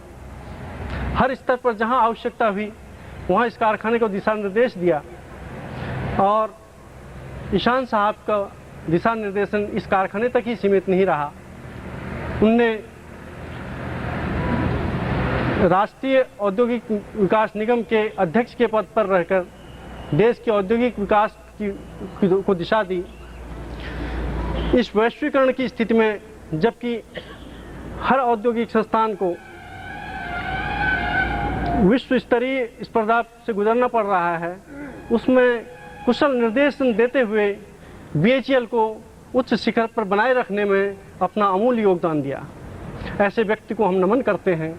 हर स्तर पर जहां आवश्यकता हुई वहां इस कारखाने को दिशा निर्देश दिया और ईशान साहब का दिशा निर्देशन इस कारखाने तक ही सीमित नहीं रहा। उनने राष्ट्रीय औद्योगिक विकास निगम के अध्यक्ष के पद पर रहकर देश के औद्योगिक विकास को दिशा दी। इस वैश्वीकरण की स्थिति में जबकि हर औद्योगिक संस्थान को विश्व स्तरीय स्पर्धा से गुजरना पड़ रहा है, उसमें कुशल निर्देशन देते हुए BHEL को उच्च शिखर पर बनाए रखने में अपना अमूल्य योगदान दिया। ऐसे व्यक्ति को हम नमन करते हैं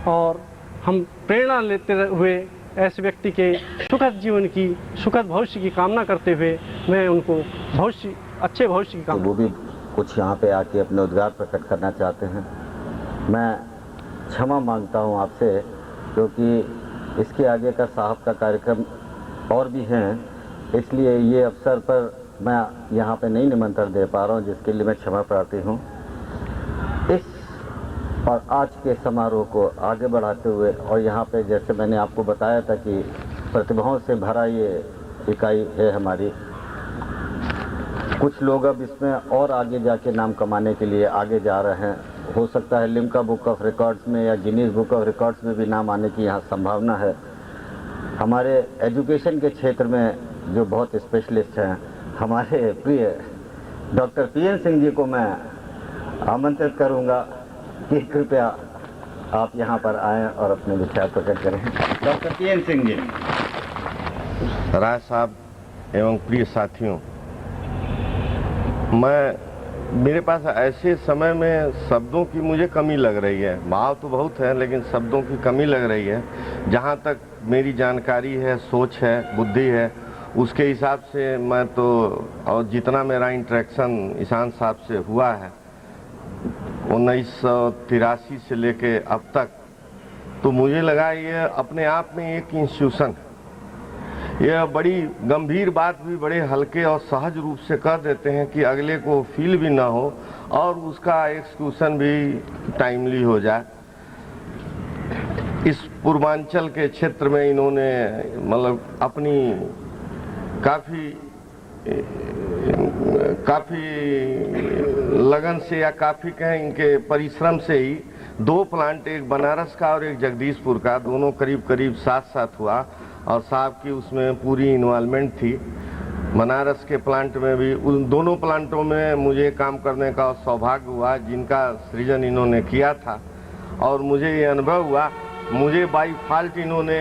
और हम प्रेरणा लेते हुए ऐसे व्यक्ति के सुखद जीवन की, सुखद भविष्य की कामना करते हुए मैं उनको अच्छे भविष्य की कामना। तो वो भी कुछ यहाँ पे आके अपने उद्गार प्रकट करना चाहते हैं। मैं क्षमा मांगता हूँ आपसे, क्योंकि इसके आगे का साहब का कार्यक्रम और भी हैं, इसलिए ये अवसर पर मैं यहाँ पे नहीं निमंत्रण दे पा रहा हूँ, जिसके लिए मैं क्षमा प्रार्थी हूँ। इस और आज के समारोह को आगे बढ़ाते हुए, और यहाँ पे जैसे मैंने आपको बताया था कि प्रतिभाओं से भरा ये इकाई है हमारी। कुछ लोग अब इसमें और आगे जाके नाम कमाने के लिए आगे जा रहे हैं। हो सकता है लिम्का बुक ऑफ रिकॉर्ड्स में या गिनीज बुक ऑफ रिकॉर्ड्स में भी नाम आने की यहाँ संभावना है। हमारे एजुकेशन के क्षेत्र में जो बहुत स्पेशलिस्ट हैं, हमारे प्रिय डॉक्टर PN सिंह जी को मैं आमंत्रित करूँगा कि कृपया आप यहाँ पर आएँ और अपने विचार प्रकट करें। Doctor PN Singh ji. राय साहब एवं प्रिय साथियों, मेरे पास ऐसे समय में शब्दों की मुझे कमी लग रही है। भाव तो बहुत है लेकिन शब्दों की कमी लग रही है। जहाँ तक मेरी जानकारी है, सोच है, बुद्धि है, उसके हिसाब से मैं तो, और जितना मेरा इंटरेक्शन ईशान साहब से हुआ है 1983 से लेके अब तक, तो मुझे लगा ये अपने आप में एक इंस्टीट्यूशन। यह बड़ी गंभीर बात भी बड़े हल्के और सहज रूप से कर देते हैं कि अगले को फील भी ना हो और उसका एक्सक्यूशन भी टाइमली हो जाए। इस पूर्वांचल के क्षेत्र में इन्होंने मतलब अपनी काफ़ी लगन से या काफ़ी कहें इनके परिश्रम से ही 2 प्लांट, एक बनारस का और एक जगदीशपुर का, दोनों करीब करीब साथ साथ हुआ और साहब की उसमें पूरी इन्वॉल्वमेंट थी। बनारस के प्लांट में भी, उन दोनों प्लांटों में मुझे काम करने का सौभाग्य हुआ जिनका सृजन इन्होंने किया था और मुझे ये अनुभव हुआ, मुझे बाई फाल्ट इन्होंने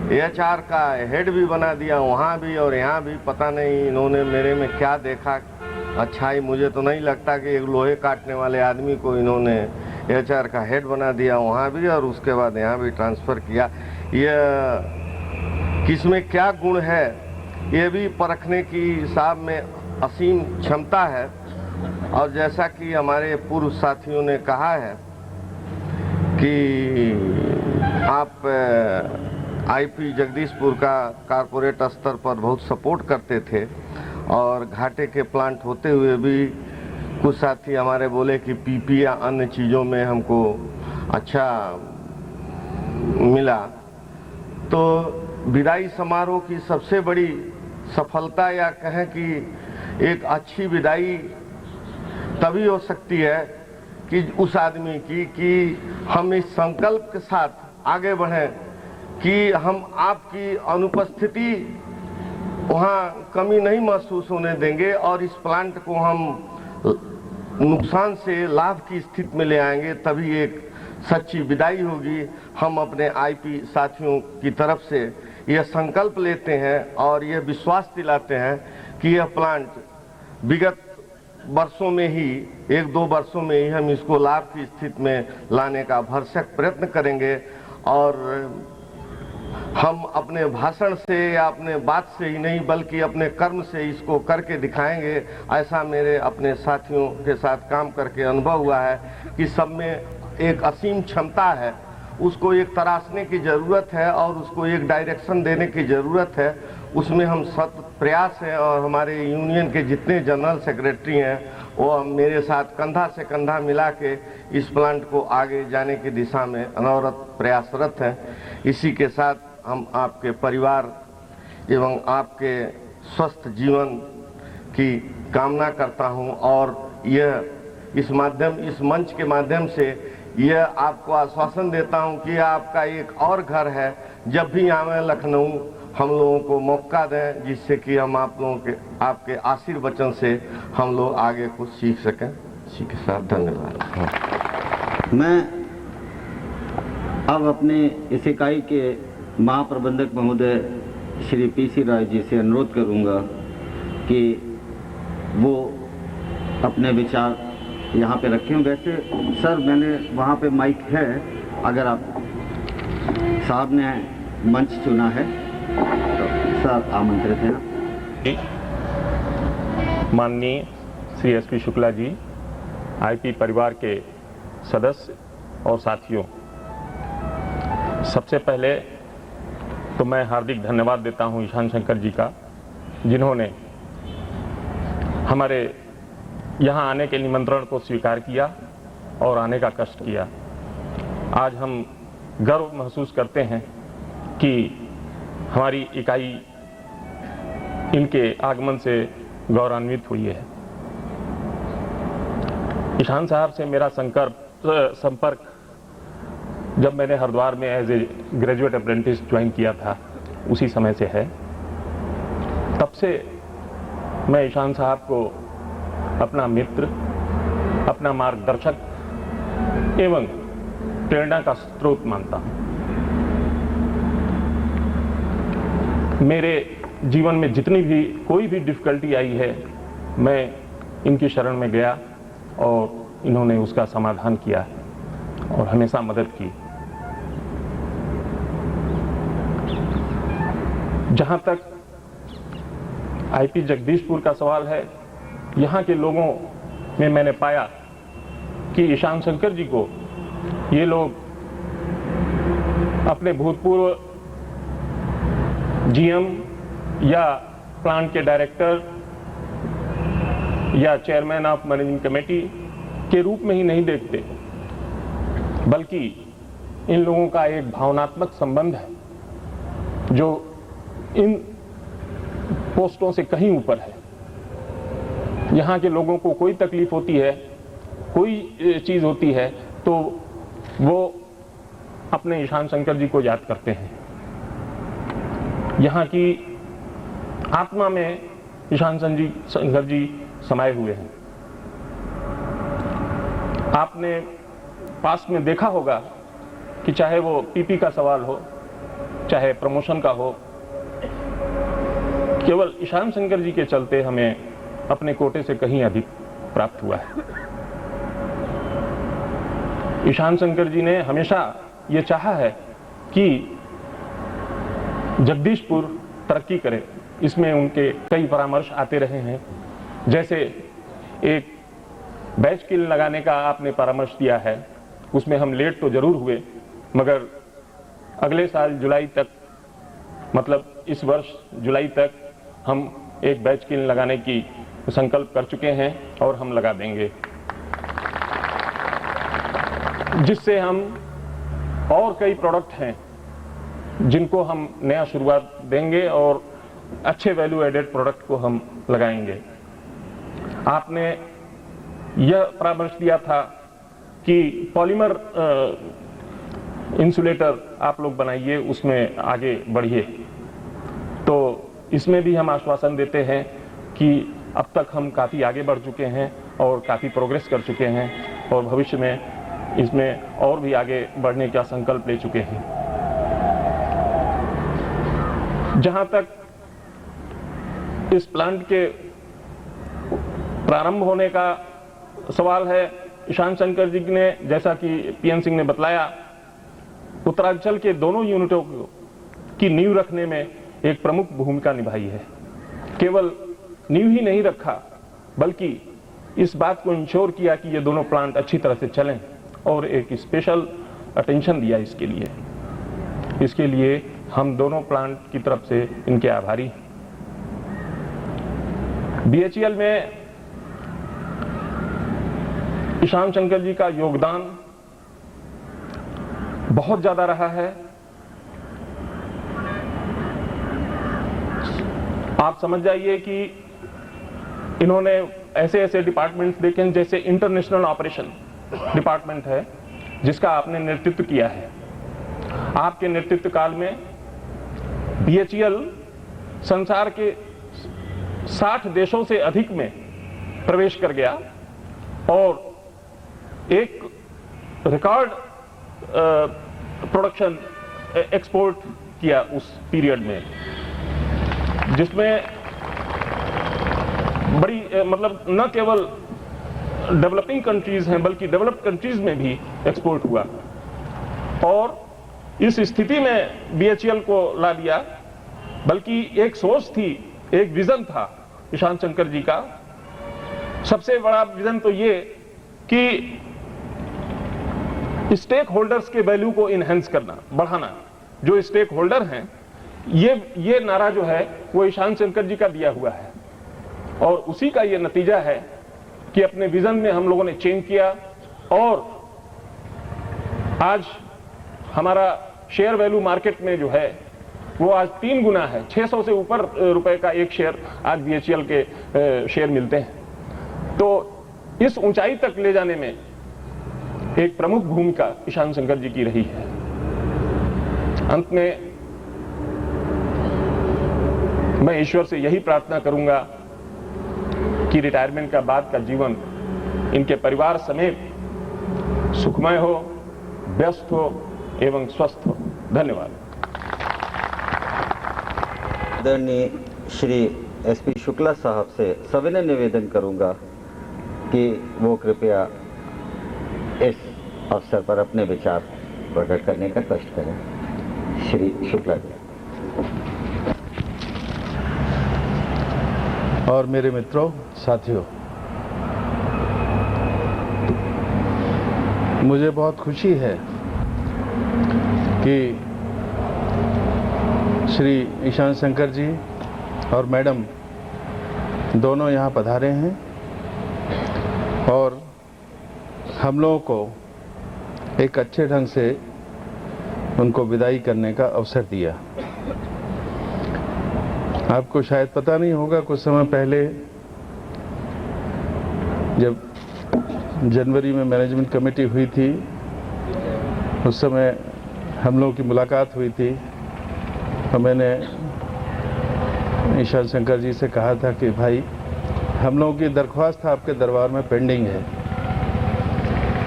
HR का हेड भी बना दिया, वहाँ भी और यहाँ भी। पता नहीं इन्होंने मेरे में क्या देखा, अच्छा ही मुझे तो नहीं लगता कि एक लोहे काटने वाले आदमी को इन्होंने HR का हेड बना दिया वहाँ भी और उसके बाद यहाँ भी ट्रांसफ़र किया। यह किसमें क्या गुण है ये भी परखने की साहब में असीम क्षमता है। और जैसा कि हमारे पूर्व साथियों ने कहा है कि आप IP जगदीशपुर का कॉरपोरेट स्तर पर बहुत सपोर्ट करते थे और घाटे के प्लांट होते हुए भी कुछ साथी हमारे बोले कि PP या अन्य चीज़ों में हमको अच्छा मिला। तो विदाई समारोह की सबसे बड़ी सफलता या कहें कि एक अच्छी विदाई तभी हो सकती है कि उस आदमी की कि हम इस संकल्प के साथ आगे बढ़ें कि हम आपकी अनुपस्थिति वहाँ कमी नहीं महसूस होने देंगे और इस प्लांट को हम नुकसान से लाभ की स्थिति में ले आएंगे, तभी एक सच्ची विदाई होगी। हम अपने IP साथियों की तरफ से यह संकल्प लेते हैं और यह विश्वास दिलाते हैं कि यह प्लांट विगत वर्षों में ही, 1-2 वर्षों में ही हम इसको लाभ की स्थिति में लाने का भरसक प्रयत्न करेंगे और हम अपने भाषण से या अपने बात से ही नहीं बल्कि अपने कर्म से इसको करके दिखाएंगे। ऐसा मेरे अपने साथियों के साथ काम करके अनुभव हुआ है कि सब में एक असीम क्षमता है, उसको एक तराशने की ज़रूरत है और उसको एक डायरेक्शन देने की ज़रूरत है। उसमें हम सतत प्रयास हैं और हमारे यूनियन के जितने जनरल सेक्रेटरी हैं वो मेरे साथ कंधा से कंधा मिला के इस प्लांट को आगे जाने की दिशा में अनवरत प्रयासरत हैं। इसी के साथ हम आपके परिवार एवं आपके स्वस्थ जीवन की कामना करता हूं और यह इस मंच के माध्यम से यह आपको आश्वासन देता हूं कि आपका एक और घर है। जब भी आवें लखनऊ हम लोगों को मौका दें जिससे कि हम आप लोगों के आपके आशीर्वचन से हम लोग आगे कुछ सीख सकें। इसी के साथ धन्यवाद। मैं अब अपने इस इकाई के महाप्रबंधक महोदय श्री PC राय जी से अनुरोध करूंगा कि वो अपने विचार यहाँ पे रखें। वैसे सर मैंने वहाँ पे माइक है, अगर आप साहब ने मंच चुना है तो सर आमंत्रित हैं। माननीय श्री SP शुक्ला जी, IP परिवार के सदस्य और साथियों, सबसे पहले तो मैं हार्दिक धन्यवाद देता हूं ईशान शंकर जी का, जिन्होंने हमारे यहाँ आने के निमंत्रण को स्वीकार किया और आने का कष्ट किया। आज हम गर्व महसूस करते हैं कि हमारी इकाई इनके आगमन से गौरवान्वित हुई है। ईशान साहब से मेरा संपर्क जब मैंने हरिद्वार में as a graduate apprentice join किया था उसी समय से है। तब से मैं ईशान साहब को अपना मित्र, अपना मार्गदर्शक एवं प्रेरणा का स्रोत मानता हूं। मेरे जीवन में जितनी भी कोई भी डिफिकल्टी आई है, मैं इनकी शरण में गया और इन्होंने उसका समाधान किया और हमेशा मदद की। जहां तक IP जगदीशपुर का सवाल है, यहाँ के लोगों में मैंने पाया कि ईशान शंकर जी को ये लोग अपने भूतपूर्व GM या प्लांट के डायरेक्टर या चेयरमैन ऑफ मैनेजिंग कमेटी के रूप में ही नहीं देखते, बल्कि इन लोगों का एक भावनात्मक संबंध है जो इन पोस्टों से कहीं ऊपर है। यहाँ के लोगों को कोई तकलीफ होती है, कोई चीज़ होती है, तो वो अपने ईशान शंकर जी को याद करते हैं। यहाँ की आत्मा में ईशान शंकर जी समाये हुए हैं। आपने पास में देखा होगा कि चाहे वो पीपी का सवाल हो, चाहे प्रमोशन का हो, केवल ईशान शंकर जी के चलते हमें अपने कोटे से कहीं अधिक प्राप्त हुआ है। ईशान शंकर जी ने हमेशा ये चाहा है कि जगदीशपुर तरक्की करे। इसमें उनके कई परामर्श आते रहे हैं, जैसे एक बैच किल लगाने का आपने परामर्श दिया है। उसमें हम लेट तो जरूर हुए, मगर अगले साल जुलाई तक, मतलब इस वर्ष जुलाई तक हम एक बैच किल लगाने की संकल्प कर चुके हैं और हम लगा देंगे, जिससे हम और कई प्रोडक्ट हैं जिनको हम नया शुरुआत देंगे और अच्छे वैल्यू एडेड प्रोडक्ट को हम लगाएंगे। आपने यह परामर्श दिया था कि पॉलीमर इंसुलेटर आप लोग बनाइए, उसमें आगे बढ़िए। तो इसमें भी हम आश्वासन देते हैं कि अब तक हम काफ़ी आगे बढ़ चुके हैं और काफ़ी प्रोग्रेस कर चुके हैं और भविष्य में इसमें और भी आगे बढ़ने का संकल्प ले चुके हैं। जहां तक इस प्लांट के प्रारंभ होने का सवाल है, ईशान शंकर जी ने, जैसा कि पीएन सिंह ने बतलाया, उत्तरांचल के दोनों यूनिटों की नींव रखने में एक प्रमुख भूमिका निभाई है। केवल नींव ही नहीं रखा, बल्कि इस बात को इंश्योर किया कि ये दोनों प्लांट अच्छी तरह से चलें और एक स्पेशल अटेंशन दिया इसके लिए। इसके लिए हम दोनों प्लांट की तरफ से इनके आभारी हैं। बीएचईएल में ईशान शंकर जी का योगदान बहुत ज्यादा रहा है। आप समझ जाइए कि इन्होंने ऐसे ऐसे डिपार्टमेंट्स देखे हैं, जैसे इंटरनेशनल ऑपरेशन डिपार्टमेंट है जिसका आपने नेतृत्व किया है। आपके नेतृत्व काल में बीएचईएल संसार के 60 देशों से अधिक में प्रवेश कर गया और एक रिकॉर्ड प्रोडक्शन एक्सपोर्ट किया उस पीरियड में, जिसमें बड़ी मतलब न केवल डेवलपिंग कंट्रीज हैं बल्कि डेवलप्ड कंट्रीज में भी एक्सपोर्ट हुआ। और इस स्थिति में बीएचईएल को ला दिया, बल्कि एक सोच थी, एक विजन था ईशान शंकर जी का। सबसे बड़ा विजन तो ये कि स्टेक होल्डर्स के वैल्यू को इनहेंस करना, बढ़ाना। जो स्टेक होल्डर हैं, ये नारा जो है वो ईशान शंकर जी का दिया हुआ है और उसी का ये नतीजा है कि अपने विजन में हम लोगों ने चेंज किया और आज हमारा शेयर वैल्यू मार्केट में जो है वो आज 3 गुना है। 600 से ऊपर रुपए का एक शेयर आज बीएचईएल के शेयर मिलते हैं। तो इस ऊंचाई तक ले जाने में एक प्रमुख भूमिका ईशान शंकर जी की रही है। अंत में मैं ईश्वर से यही प्रार्थना करूंगा कि रिटायरमेंट का बाद का जीवन इनके परिवार समेत सुखमय हो, व्यस्त हो एवं स्वस्थ हो। धन्यवाद। आदरणीय श्री एसपी शुक्ला साहब से सविनय निवेदन करूंगा कि वो कृपया इस अवसर पर अपने विचार प्रकट करने का कष्ट करें। श्री शुक्ला जी। और मेरे मित्रों, साथियों, मुझे बहुत खुशी है कि श्री ईशान शंकर जी और मैडम दोनों यहाँ पधारे हैं और हम लोगों को एक अच्छे ढंग से उनको विदाई करने का अवसर दिया। आपको शायद पता नहीं होगा, कुछ समय पहले जब जनवरी में मैनेजमेंट कमेटी हुई थी, उस समय हम लोगों की मुलाकात हुई थी और मैंने ईशान शंकर जी से कहा था कि भाई हम लोगों की दरख्वास्त आपके दरबार में पेंडिंग है।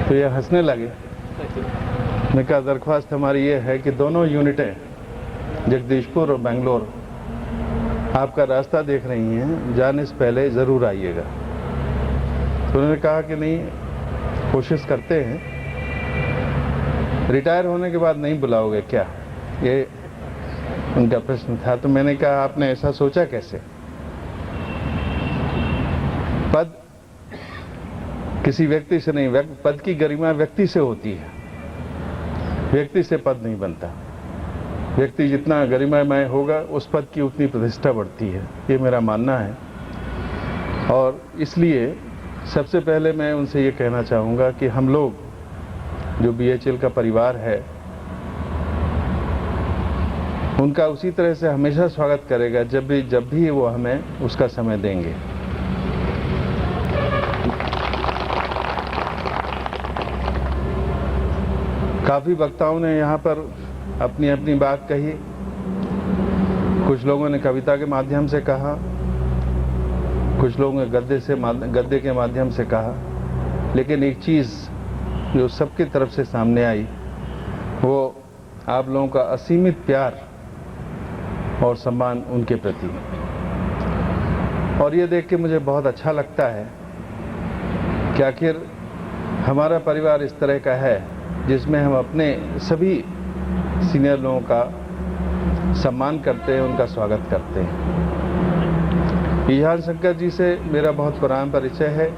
तो ये हंसने लगे। मैंने कहा दरख्वास्त हमारी ये है कि दोनों यूनिटें जगदीशपुर और बेंगलोर आपका रास्ता देख रही हैं, जाने से पहले ज़रूर आइएगा। तो उन्होंने कहा कि नहीं, कोशिश करते हैं। रिटायर होने के बाद नहीं बुलाओगे क्या, ये उनका प्रश्न था। तो मैंने कहा आपने ऐसा सोचा कैसे? पद किसी व्यक्ति से नहीं, पद की गरिमा व्यक्ति से होती है, व्यक्ति से पद नहीं बनता। व्यक्ति जितना गरिमामय होगा उस पद की उतनी प्रतिष्ठा बढ़ती है, ये मेरा मानना है। और इसलिए सबसे पहले मैं उनसे ये कहना चाहूँगा कि हम लोग जो BHEL का परिवार है उनका उसी तरह से हमेशा स्वागत करेगा जब भी वो हमें उसका समय देंगे। काफ़ी वक्ताओं ने यहाँ पर अपनी अपनी बात कही। कुछ लोगों ने कविता के माध्यम से कहा, कुछ लोगों ने गद्य के माध्यम से कहा, लेकिन एक चीज़ जो सबकी तरफ से सामने आई वो आप लोगों का असीमित प्यार और सम्मान उनके प्रति। और ये देख के मुझे बहुत अच्छा लगता है कि आखिर हमारा परिवार इस तरह का है जिसमें हम अपने सभी सीनियर लोगों का सम्मान करते हैं, उनका स्वागत करते हैं। ईशान शंकर जी से मेरा बहुत पुराना परिचय है।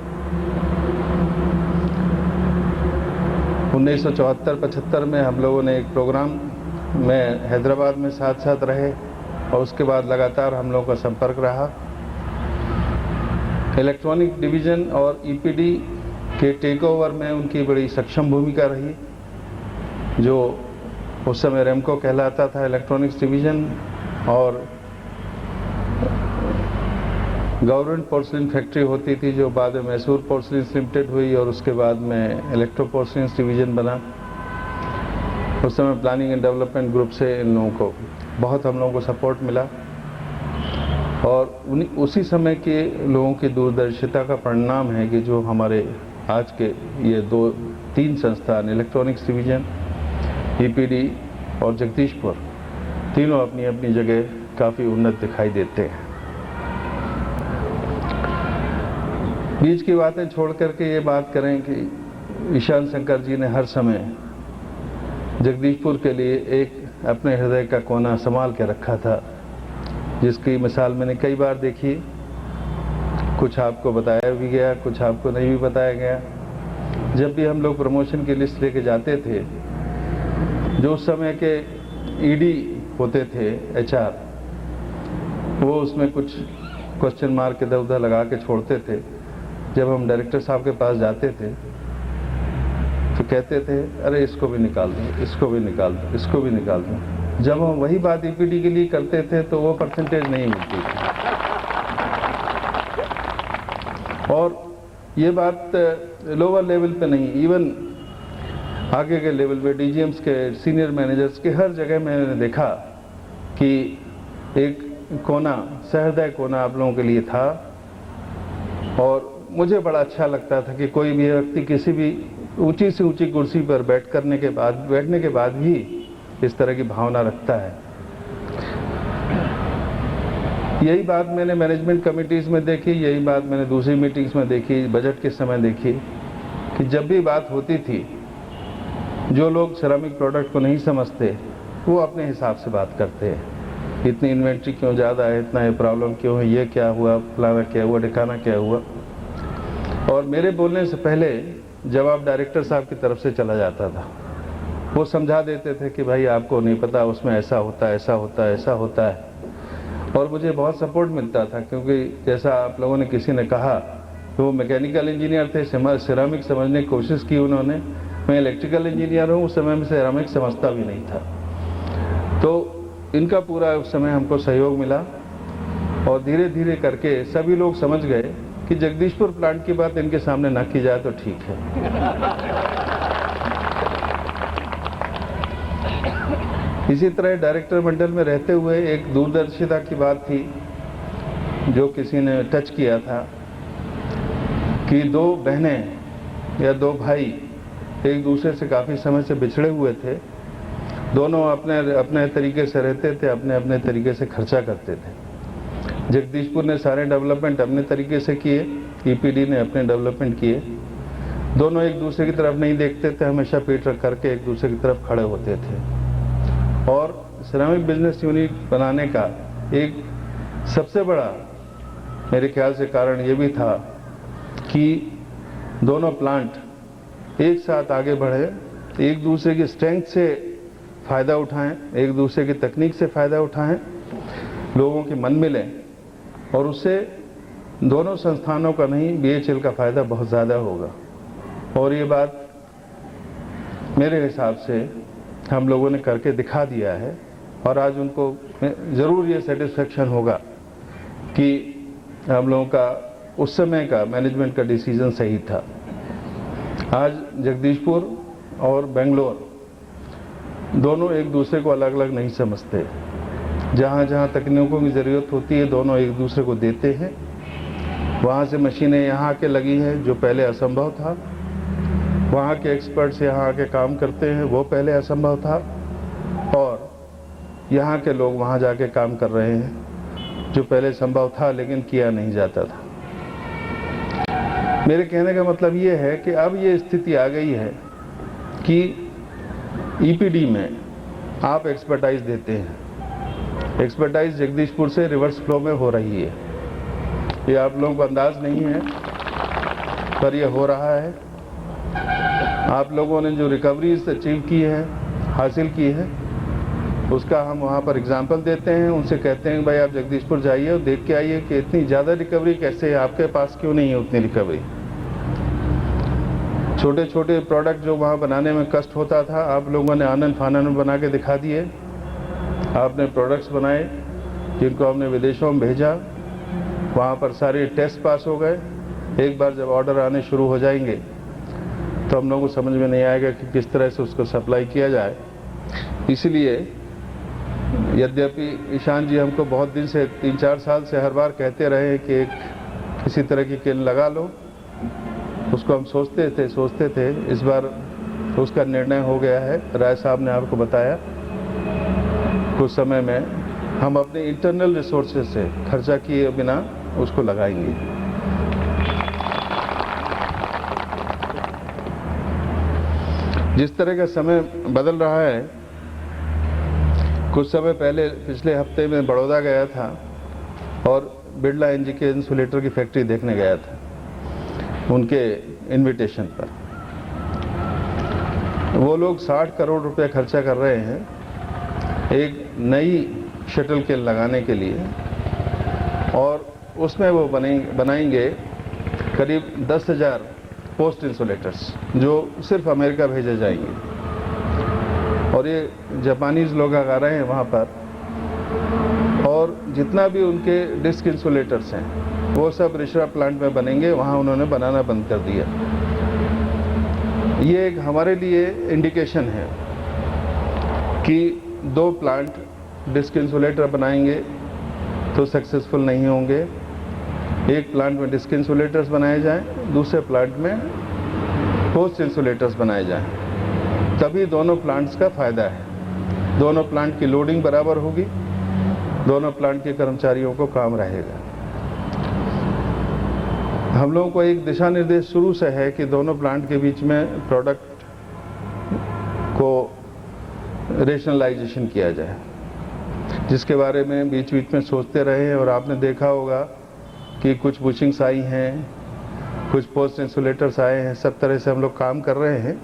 1974-75 में हम लोगों ने एक प्रोग्राम में हैदराबाद में साथ साथ रहे और उसके बाद लगातार हम लोगों का संपर्क रहा। इलेक्ट्रॉनिक डिवीज़न और EPD के टेक ओवर में उनकी बड़ी सक्षम भूमिका रही। जो उस समय रेमको कहलाता था, इलेक्ट्रॉनिक्स डिवीज़न, और गवर्नमेंट पोर्सलिन फैक्ट्री होती थी जो बाद में मैसूर पोर्सलिन लिमिटेड हुई और उसके बाद में इलेक्ट्रो पोर्सलिन डिवीज़न बना। उस समय प्लानिंग एंड डेवलपमेंट ग्रुप से इन लोगों को बहुत हम लोगों को सपोर्ट मिला और उसी समय के लोगों की दूरदर्शिता का परिणाम है कि जो हमारे आज के ये 2-3 संस्थान इलेक्ट्रॉनिक्स डिवीज़न, EPD और जगदीशपुर, तीनों अपनी अपनी जगह काफ़ी उन्नत दिखाई देते हैं। बीच की बातें छोड़ करके ये बात करें कि ईशान शंकर जी ने हर समय जगदीशपुर के लिए एक अपने हृदय का कोना संभाल के रखा था, जिसकी मिसाल मैंने कई बार देखी। कुछ आपको बताया भी गया, कुछ आपको नहीं भी बताया गया। जब भी हम लोग प्रमोशन की लिस्ट लेके जाते थे, जो उस समय के ED होते थे HR, वो उसमें कुछ क्वेश्चन मार्क इधर उधर लगा के छोड़ते थे। जब हम डायरेक्टर साहब के पास जाते थे तो कहते थे अरे इसको भी निकाल दो, इसको भी निकाल दो, इसको भी निकाल दो। जब हम वही बात EPD के लिए करते थे तो वो परसेंटेज नहीं मिलती थी। और ये बात लोअर लेवल पे नहीं, इवन आगे के लेवल पे DGMs के, सीनियर मैनेजर्स के, हर जगह मैंने देखा कि एक कोना, सहृदय कोना आप लोगों के लिए था। और मुझे बड़ा अच्छा लगता था कि कोई भी व्यक्ति किसी भी ऊंची से ऊंची कुर्सी पर बैठने के बाद भी इस तरह की भावना रखता है। यही बात मैंने मैनेजमेंट कमिटीज़ में देखी, यही बात मैंने दूसरी मीटिंग्स में देखी, बजट के समय देखी कि जब भी बात होती थी, जो लोग सिरेमिक प्रोडक्ट को नहीं समझते वो अपने हिसाब से बात करते हैं। इतनी इन्वेंट्री क्यों ज़्यादा है, इतना ये प्रॉब्लम क्यों है, ये क्या हुआ, फलाना क्या हुआ, ढिकाना क्या हुआ। और मेरे बोलने से पहले जवाब डायरेक्टर साहब की तरफ से चला जाता था। वो समझा देते थे कि भाई आपको नहीं पता, उसमें ऐसा होता है, ऐसा होता है, ऐसा होता है। और मुझे बहुत सपोर्ट मिलता था, क्योंकि जैसा आप लोगों ने किसी ने कहा कि वो मैकेनिकल इंजीनियर थे, सिरेमिक समझने की कोशिश की उन्होंने। मैं इलेक्ट्रिकल इंजीनियर हूँ, उस समय में सिरेमिक समझता भी नहीं था। तो इनका पूरा उस समय हमको सहयोग मिला और धीरे धीरे करके सभी लोग समझ गए कि जगदीशपुर प्लांट की बात इनके सामने ना की जाए तो ठीक है। इसी तरह डायरेक्टर मंडल में रहते हुए एक दूरदर्शिता की बात थी जो किसी ने टच किया था कि दो बहनें या दो भाई एक दूसरे से काफ़ी समय से बिछड़े हुए थे, दोनों अपने अपने तरीके से रहते थे, अपने अपने तरीके से खर्चा करते थे। जगदीशपुर ने सारे डेवलपमेंट अपने तरीके से किए, ईपीडी ने अपने डेवलपमेंट किए, दोनों एक दूसरे की तरफ नहीं देखते थे, हमेशा पीठ रख करके एक दूसरे की तरफ खड़े होते थे। और सिरेमिक बिजनेस यूनिट बनाने का एक सबसे बड़ा मेरे ख्याल से कारण ये भी था कि दोनों प्लांट एक साथ आगे बढ़े, एक दूसरे की स्ट्रेंथ से फ़ायदा उठाएं, एक दूसरे की तकनीक से फ़ायदा उठाएं, लोगों के मन मिले और उससे दोनों संस्थानों का नहीं बीएचईएल का फ़ायदा बहुत ज़्यादा होगा। और ये बात मेरे हिसाब से हम लोगों ने करके दिखा दिया है और आज उनको ज़रूर ये सेटिस्फेक्शन होगा कि हम लोगों का उस समय का मैनेजमेंट का डिसीजन सही था। आज जगदीशपुर और बेंगलोर दोनों एक दूसरे को अलग अलग नहीं समझते। जहाँ जहाँ तकनीकों की ज़रूरत होती है दोनों एक दूसरे को देते हैं। वहाँ से मशीनें यहाँ आके लगी हैं जो पहले असंभव था, वहाँ के एक्सपर्ट्स यहाँ आके काम करते हैं वो पहले असंभव था, और यहाँ के लोग वहाँ जाके काम कर रहे हैं जो पहले संभव था लेकिन किया नहीं जाता था। मेरे कहने का मतलब ये है कि अब ये स्थिति आ गई है कि ईपीडी में आप एक्सपर्टाइज देते हैं, एक्सपर्टाइज जगदीशपुर से रिवर्स फ्लो में हो रही है। ये आप लोगों को अंदाज नहीं है पर यह हो रहा है। आप लोगों ने जो रिकवरीज अचीव की है, हासिल की है, उसका हम वहाँ पर एग्जाम्पल देते हैं, उनसे कहते हैं भाई आप जगदीशपुर जाइए और देख के आइए कि इतनी ज़्यादा रिकवरी कैसे है, आपके पास क्यों नहीं है उतनी रिकवरी। छोटे छोटे प्रोडक्ट जो वहाँ बनाने में कष्ट होता था आप लोगों ने आनंद फानन में बना के दिखा दिए। आपने प्रोडक्ट्स बनाए जिनको हमने विदेशों में भेजा, वहाँ पर सारे टेस्ट पास हो गए। एक बार जब ऑर्डर आने शुरू हो जाएंगे तो हम लोगों को समझ में नहीं आएगा कि किस तरह से उसको सप्लाई किया जाए। इसलिए यद्यपि ईशान जी हमको बहुत दिन से 3-4 साल से हर बार कहते रहे कि एक किसी तरह की किल लगा लो, उसको हम सोचते थे। इस बार उसका निर्णय हो गया है। राय साहब ने आपको बताया कुछ समय में हम अपने इंटरनल रिसोर्सेज से खर्चा किए बिना उसको लगाएंगे। जिस तरह का समय बदल रहा है, कुछ समय पहले पिछले हफ्ते में बड़ौदा गया था और बिरला एनजी के इंसुलेटर की फैक्ट्री देखने गया था उनके इनविटेशन पर। वो लोग 60 करोड़ रुपए खर्चा कर रहे हैं एक नई शटल केल लगाने के लिए, और उसमें वो बनाएंगे करीब 10,000 पोस्ट इंसुलेटर्स जो सिर्फ अमेरिका भेजे जाएंगे। और ये जापानीज लोग आ रहे हैं वहाँ पर, और जितना भी उनके डिस्क इंसुलेटर्स हैं वो सब रिश्रा प्लांट में बनेंगे। वहाँ उन्होंने बनाना बंद कर दिया। ये एक हमारे लिए इंडिकेशन है कि 2 प्लांट डिस्क इंसुलेटर बनाएंगे तो सक्सेसफुल नहीं होंगे। एक प्लांट में डिस्क इंसुलेटर्स बनाए जाएं, दूसरे प्लांट में पोस्ट इंसुलेटर्स बनाए जाएं, तभी दोनों प्लांट्स का फायदा है। दोनों प्लांट की लोडिंग बराबर होगी, दोनों प्लांट के कर्मचारियों को काम रहेगा। हम लोगों को एक दिशा निर्देश शुरू से है कि दोनों प्लांट के बीच में प्रोडक्ट को रेशनलाइजेशन किया जाए, जिसके बारे में बीच बीच में सोचते रहे हैं। और आपने देखा होगा कि कुछ बुशिंग्स आई हैं, कुछ पोस्ट इंसुलेटर्स आए हैं, सब तरह से हम लोग काम कर रहे हैं।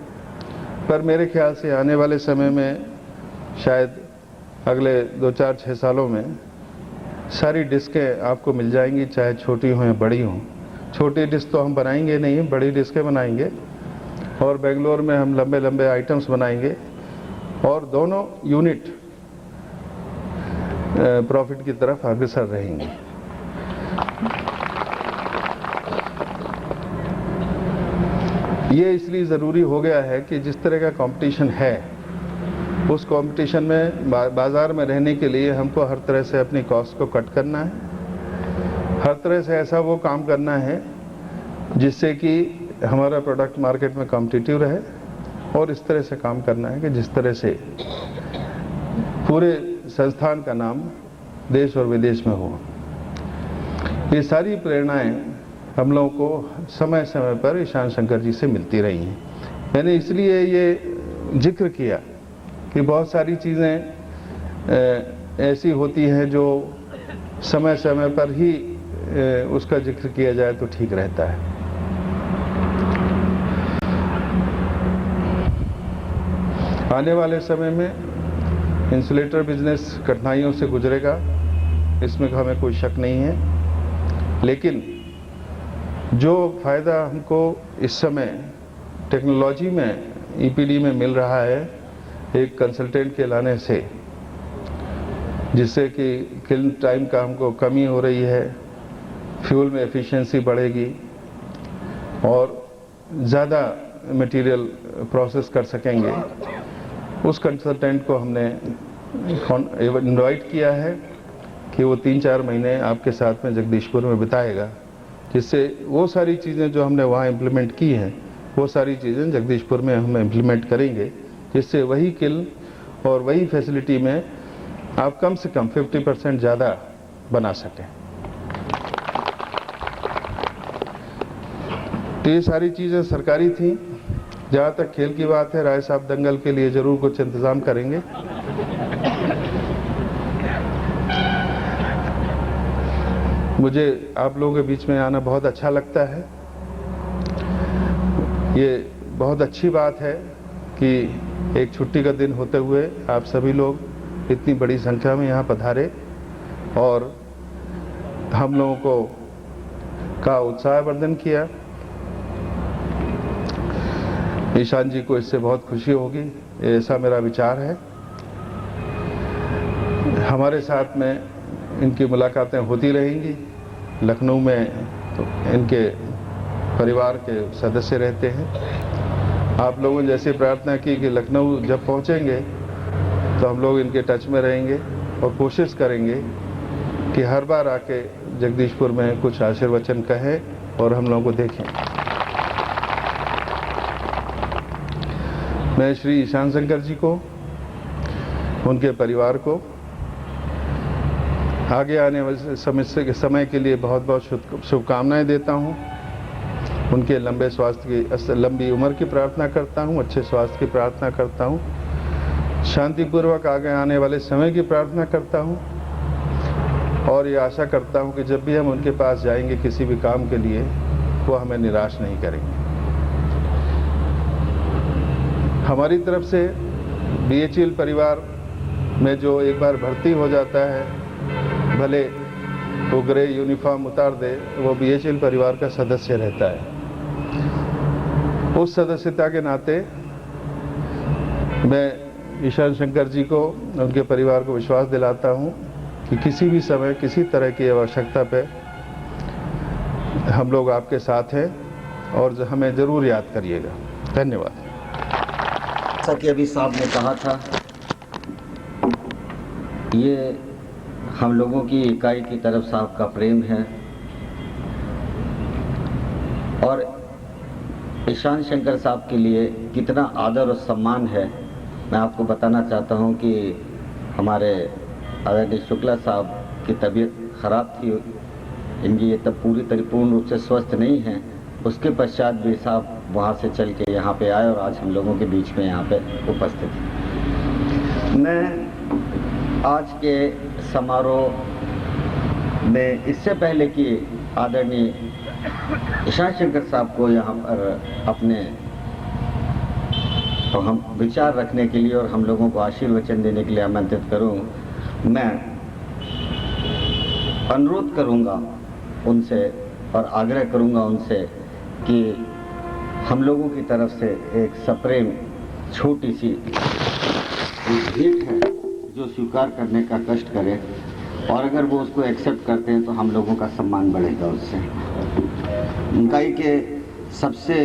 पर मेरे ख्याल से आने वाले समय में शायद अगले 2-4-6 सालों में सारी डिस्कें आपको मिल जाएंगी, चाहे छोटी हों या बड़ी हों। छोटी डिस्क तो हम बनाएंगे नहीं, बड़ी डिस्कें बनाएंगे, और बेंगलोर में हम लंबे लंबे आइटम्स बनाएंगे। और दोनों यूनिट प्रॉफिट की तरफ अग्रसर रहेंगे। ये इसलिए ज़रूरी हो गया है कि जिस तरह का कंपटीशन है, उस कंपटीशन में बाज़ार में रहने के लिए हमको हर तरह से अपनी कॉस्ट को कट करना है, हर तरह से ऐसा वो काम करना है जिससे कि हमारा प्रोडक्ट मार्केट में कॉम्पिटिटिव रहे, और इस तरह से काम करना है कि जिस तरह से पूरे संस्थान का नाम देश और विदेश में हो। ये सारी प्रेरणाएं हम लोगों को समय समय पर ईशान शंकर जी से मिलती रही हैं। मैंने इसलिए ये जिक्र किया कि बहुत सारी चीज़ें ऐसी होती हैं जो समय समय पर ही उसका जिक्र किया जाए तो ठीक रहता है। आने वाले समय में इंसुलेटर बिजनेस कठिनाइयों से गुजरेगा, इसमें हमें कोई शक नहीं है, लेकिन जो फ़ायदा हमको इस समय टेक्नोलॉजी में ईपीडी में मिल रहा है एक कंसल्टेंट के लाने से, जिससे कि किल्न टाइम का हमको कमी हो रही है, फ्यूल में एफिशिएंसी बढ़ेगी और ज़्यादा मटेरियल प्रोसेस कर सकेंगे, उस कंसल्टेंट को हमने इनवाइट किया है कि वो 3-4 महीने आपके साथ में जगदीशपुर में बिताएगा, जिससे वो सारी चीज़ें जो हमने वहाँ इम्प्लीमेंट की हैं वो सारी चीज़ें जगदीशपुर में हम इम्प्लीमेंट करेंगे, जिससे वही किल्न और वही फैसिलिटी में आप कम से कम 50% ज़्यादा बना सकें। तो ये सारी चीज़ें सरकारी थी। जहाँ तक खेल की बात है, राय साहब दंगल के लिए ज़रूर कुछ इंतज़ाम करेंगे। मुझे आप लोगों के बीच में आना बहुत अच्छा लगता है। ये बहुत अच्छी बात है कि एक छुट्टी का दिन होते हुए आप सभी लोग इतनी बड़ी संख्या में यहाँ पधारे और हम लोगों को का उत्साहवर्धन किया। ईशान जी को इससे बहुत खुशी होगी, ऐसा मेरा विचार है। हमारे साथ में इनकी मुलाकातें होती रहेंगी। लखनऊ में तो इनके परिवार के सदस्य रहते हैं। आप लोगों ने जैसे प्रार्थना की कि लखनऊ जब पहुंचेंगे तो हम लोग इनके टच में रहेंगे और कोशिश करेंगे कि हर बार आके जगदीशपुर में कुछ आशीर्वचन कहें और हम लोगों को देखें। मैं श्री ईशान शंकर जी को, उनके परिवार को आगे आने वाले समय के लिए बहुत बहुत शुभकामनाएं देता हूं। उनके लंबे स्वास्थ्य की, लंबी उम्र की प्रार्थना करता हूं, अच्छे स्वास्थ्य की प्रार्थना करता हूं, शांतिपूर्वक आगे आने वाले समय की प्रार्थना करता हूं और ये आशा करता हूं कि जब भी हम उनके पास जाएंगे किसी भी काम के लिए, वो हमें निराश नहीं करेंगे। हमारी तरफ से बीएचईएल परिवार में जो एक बार भर्ती हो जाता है, भले वो ग्रे यूनिफॉर्म उतार दे, वो बीएचईएल परिवार का सदस्य रहता है। उस सदस्यता के नाते मैं ईशान शंकर जी को, उनके परिवार को विश्वास दिलाता हूं कि किसी भी समय किसी तरह की आवश्यकता पे हम लोग आपके साथ हैं और हमें ज़रूर याद करिएगा। धन्यवाद। जैसा कि अभी साहब ने कहा था, ये हम लोगों की इकाई की तरफ साहब का प्रेम है और ईशान शंकर साहब के लिए कितना आदर और सम्मान है, मैं आपको बताना चाहता हूं कि हमारे आदरणीय शुक्ला साहब की तबीयत ख़राब थी, इनकी ये तब पूर्ण रूप से स्वस्थ नहीं है। उसके पश्चात भी साहब वहाँ से चल के यहाँ पे आए और आज हम लोगों के बीच में यहाँ पे उपस्थित हैं। मैं आज के समारोह में इससे पहले कि आदरणीय ईशान शंकर साहब को यहाँ पर अपने तो हम विचार रखने के लिए और हम लोगों को आशीर्वचन देने के लिए आमंत्रित करूँ, मैं अनुरोध करूँगा उनसे और आग्रह करूँगा उनसे कि हम लोगों की तरफ से एक सप्रेम छोटी सी भेंट है जो स्वीकार करने का कष्ट करें। और अगर वो उसको एक्सेप्ट करते हैं तो हम लोगों का सम्मान बढ़ेगा उससे। उनका ही कि सबसे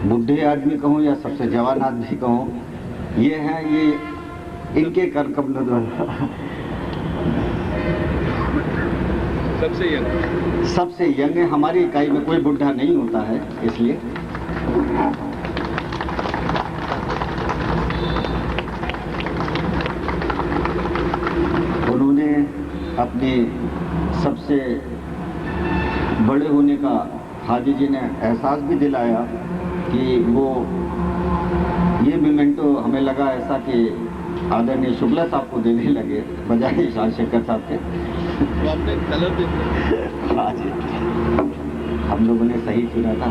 बुढ़े आदमी कहूँ या सबसे जवान आदमी कहूँ, ये हैं, ये इनके कर कमलों द्वारा सबसे यंग है। हमारी इकाई में कोई बुढ़ा नहीं होता है, इसलिए उन्होंने अपने सबसे बड़े होने का हाजी जी ने एहसास भी दिलाया कि वो ये मोमेंटो हमें लगा ऐसा कि आदरणीय शुक्ला साहब को देने लगे बजाय ईशान शेखर साहब के। हाँ जी, हम लोगों ने सही चुना था।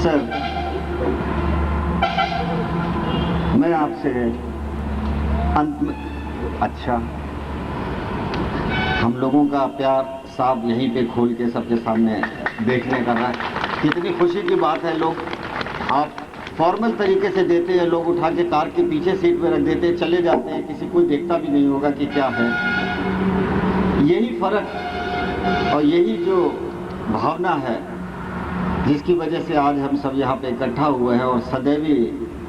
सर, मैं आपसे अंत में, अच्छा, हम लोगों का प्यार साहब यहीं पे खोल के सबके सामने देखने का रहा। कितनी खुशी की बात है, लोग आप फॉर्मल तरीके से देते हैं, लोग उठा के कार के पीछे सीट पे रख देते हैं, चले जाते हैं, किसी कोई देखता भी नहीं होगा कि क्या है। यही फर्क और यही जो भावना है जिसकी वजह से आज हम सब यहाँ पे इकट्ठा हुए हैं और सदैव ही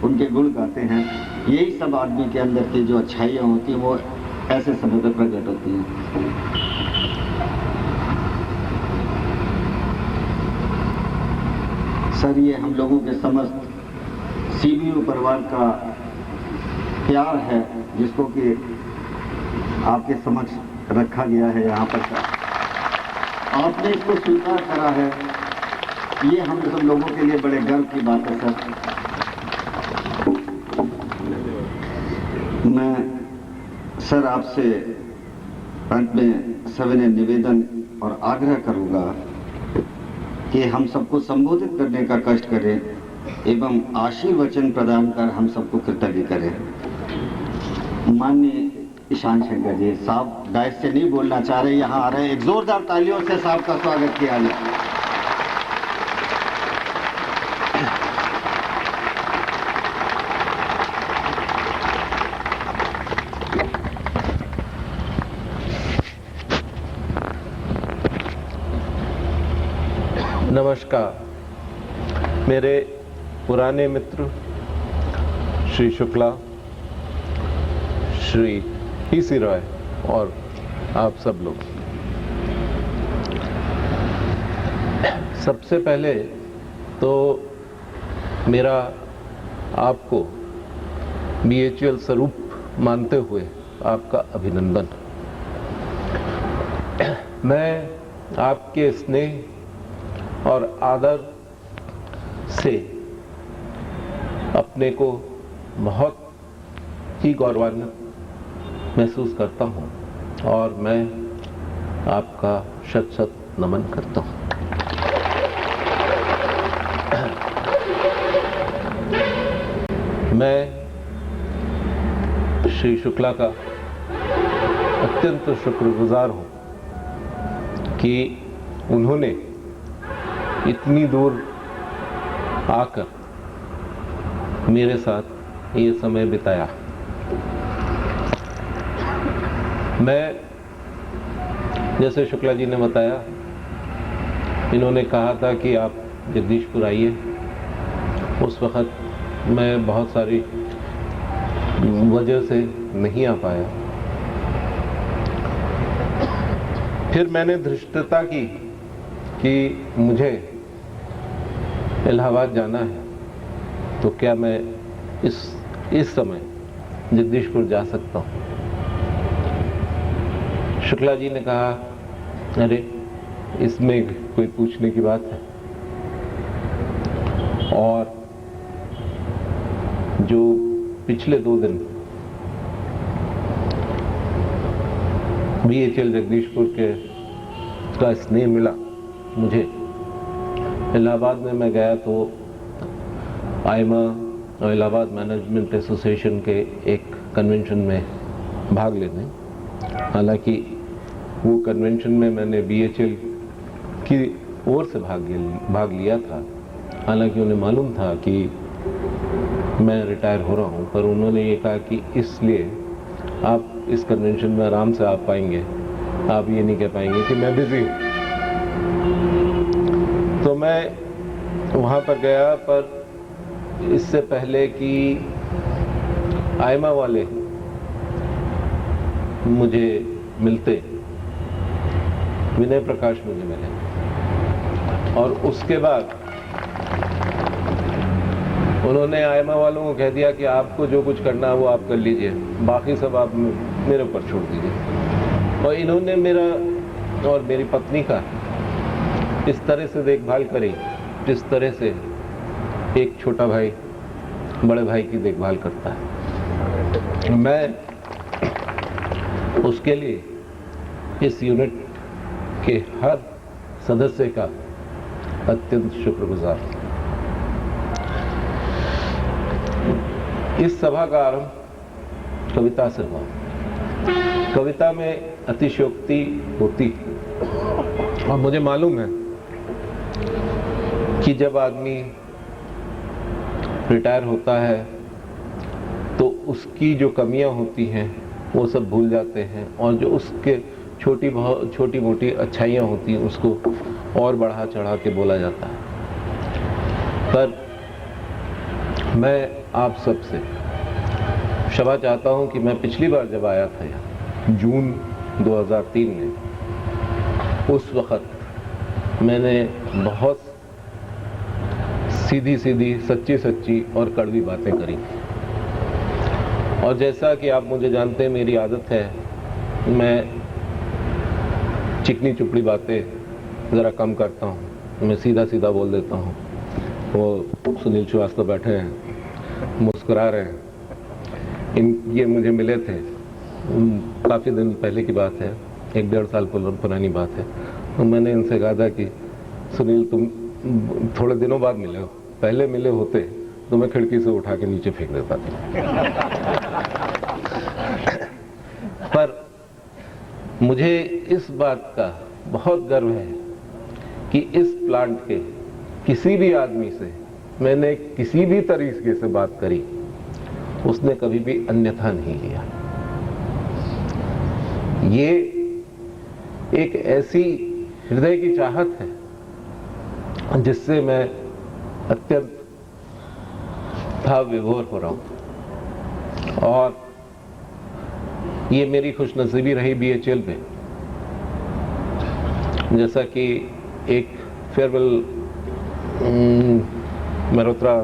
उनके गुण गाते हैं। यही सब आदमी के अंदर की जो अच्छाइयाँ होती हैं वो ऐसे समय पर प्रकट होती हैं। सर, ये हम लोगों के समस्त सीबीयू परिवार का प्यार है जिसको कि आपके समक्ष रखा गया है यहाँ पर। आपने इसको स्वीकार करा है, ये हम सब लोगों के लिए बड़े गर्व की बात है। सर, मैं आपसे अंत में सविनय निवेदन और आग्रह करूँगा कि हम सबको संबोधित करने का कष्ट करें एवं आशीर्वचन प्रदान कर हम सबको कृतज्ञ करें। माननीय ईशान शेखर जी साहब डायस से नहीं बोलना चाह रहे, यहाँ आ रहे हैं। एक जोरदार तालियों से साहब का स्वागत किया जाए। नमस्कार। मेरे पुराने मित्र श्री शुक्ला, श्री पीसी रॉय और आप सब लोग, सबसे पहले तो मेरा आपको BHL स्वरूप मानते हुए आपका अभिनंदन। मैं आपके स्नेह और आदर से अपने को बहुत ही गौरवान्वित महसूस करता हूँ और मैं आपका शत शत नमन करता हूँ। मैं श्री शुक्ला का अत्यंत शुक्रगुजार हूँ कि उन्होंने इतनी दूर आकर मेरे साथ ये समय बिताया। मैं, जैसे शुक्ला जी ने बताया, इन्होंने कहा था कि आप जगदीशपुर आइए। उस वक़्त मैं बहुत सारी वजह से नहीं आ पाया। फिर मैंने धृष्टता की कि मुझे इलाहाबाद जाना है, तो क्या मैं इस समय जगदीशपुर जा सकता हूँ। शुक्ला जी ने कहा, अरे इसमें कोई पूछने की बात है। और जो पिछले 2 दिन BHL जगदीशपुर के का स्नेह मिला मुझे। इलाहाबाद में मैं गया तो आईमा और इलाहाबाद मैनेजमेंट एसोसिएशन के एक कन्वेंशन में भाग लेने। हालांकि वो कन्वेंशन में मैंने BHL की ओर से भाग लिया था। हालांकि उन्हें मालूम था कि मैं रिटायर हो रहा हूँ, पर उन्होंने ये कहा कि इसलिए आप इस कन्वेंशन में आराम से आ पाएंगे, आप ये नहीं कह पाएंगे कि मैं बिजी हूँ। तो मैं वहाँ पर गया, पर इससे पहले कि आयमा वाले मुझे मिलते, विनय प्रकाश मुझे मिले, और उसके बाद उन्होंने आयमा वालों को कह दिया कि आपको जो कुछ करना है वो आप कर लीजिए, बाकी सब आप मेरे ऊपर छोड़ दीजिए। और इन्होंने मेरा और मेरी पत्नी का इस तरह से देखभाल करी जिस तरह से एक छोटा भाई बड़े भाई की देखभाल करता है। मैं उसके लिए इस यूनिट के हर सदस्य का अत्यंत शुक्रगुजार हूं। इस सभा का आरंभ कविता से हुआ। कविता में अतिशयोक्ति होती है, और मुझे मालूम है कि जब आदमी रिटायर होता है तो उसकी जो कमियां होती हैं वो सब भूल जाते हैं, और जो उसके छोटी मोटी अच्छाइयाँ होती हैं उसको और बढ़ा चढ़ा के बोला जाता है। पर मैं आप सबसे क्षमा चाहता हूं कि मैं पिछली बार जब आया था यहाँ जून 2003 में, उस वक़्त मैंने बहुत सीधी सच्ची और कड़वी बातें करी। और जैसा कि आप मुझे जानते हैं, मेरी आदत है, मैं चिकनी चुपड़ी बातें ज़रा कम करता हूँ, मैं सीधा बोल देता हूँ। वो सुनील श्रीवास्तव बैठे हैं, मुस्कुरा रहे हैं। ये मुझे मिले थे, काफ़ी दिन पहले की बात है, 1-1.5 साल पुरानी बात है। तो मैंने इनसे कहा था कि सुनील, तुम थोड़े दिनों बाद मिले हो, पहले मिले होते तो मैं खिड़की से उठा के नीचे फेंक देता था। पर मुझे इस बात का बहुत गर्व है कि इस प्लांट के किसी भी आदमी से मैंने किसी भी तरीके से बात करी, उसने कभी भी अन्यथा नहीं लिया। ये एक ऐसी हृदय की चाहत है जिससे मैं अत्यंत भाव विभोर हो रहा हूं। और ये मेरी खुशनसीबी रही BHL में, जैसा कि एक फेयरवेल मल्होत्रा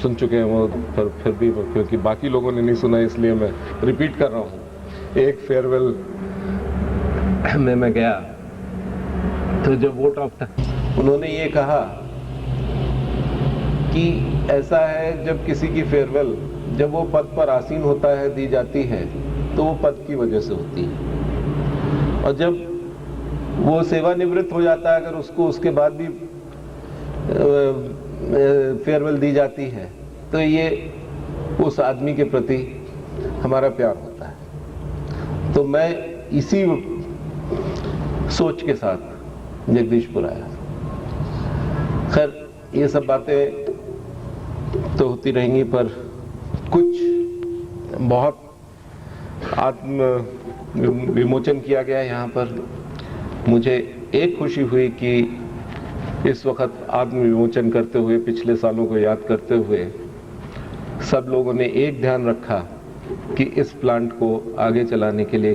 सुन चुके हैं वो, पर फिर भी क्योंकि बाकी लोगों ने नहीं सुना इसलिए मैं रिपीट कर रहा हूँ। एक फेयरवेल में मैं गया तो जब वोट ऑफ था, उन्होंने ये कहा कि ऐसा है, जब किसी की फेयरवेल जब वो पद पर आसीन होता है दी जाती है तो वो पद की वजह से होती है, और जब वो सेवानिवृत्त हो जाता है, अगर उसको उसके बाद भी फेयरवेल दी जाती है तो ये उस आदमी के प्रति हमारा प्यार होता है। तो मैं इसी सोच के साथ जगदीशपुर आया। खैर, ये सब बातें तो होती रहेंगी, पर कुछ बहुत आत्म विमोचन किया गया यहाँ पर। मुझे एक खुशी हुई कि इस वक्त आत्म विमोचन करते हुए, पिछले सालों को याद करते हुए, सब लोगों ने एक ध्यान रखा कि इस प्लांट को आगे चलाने के लिए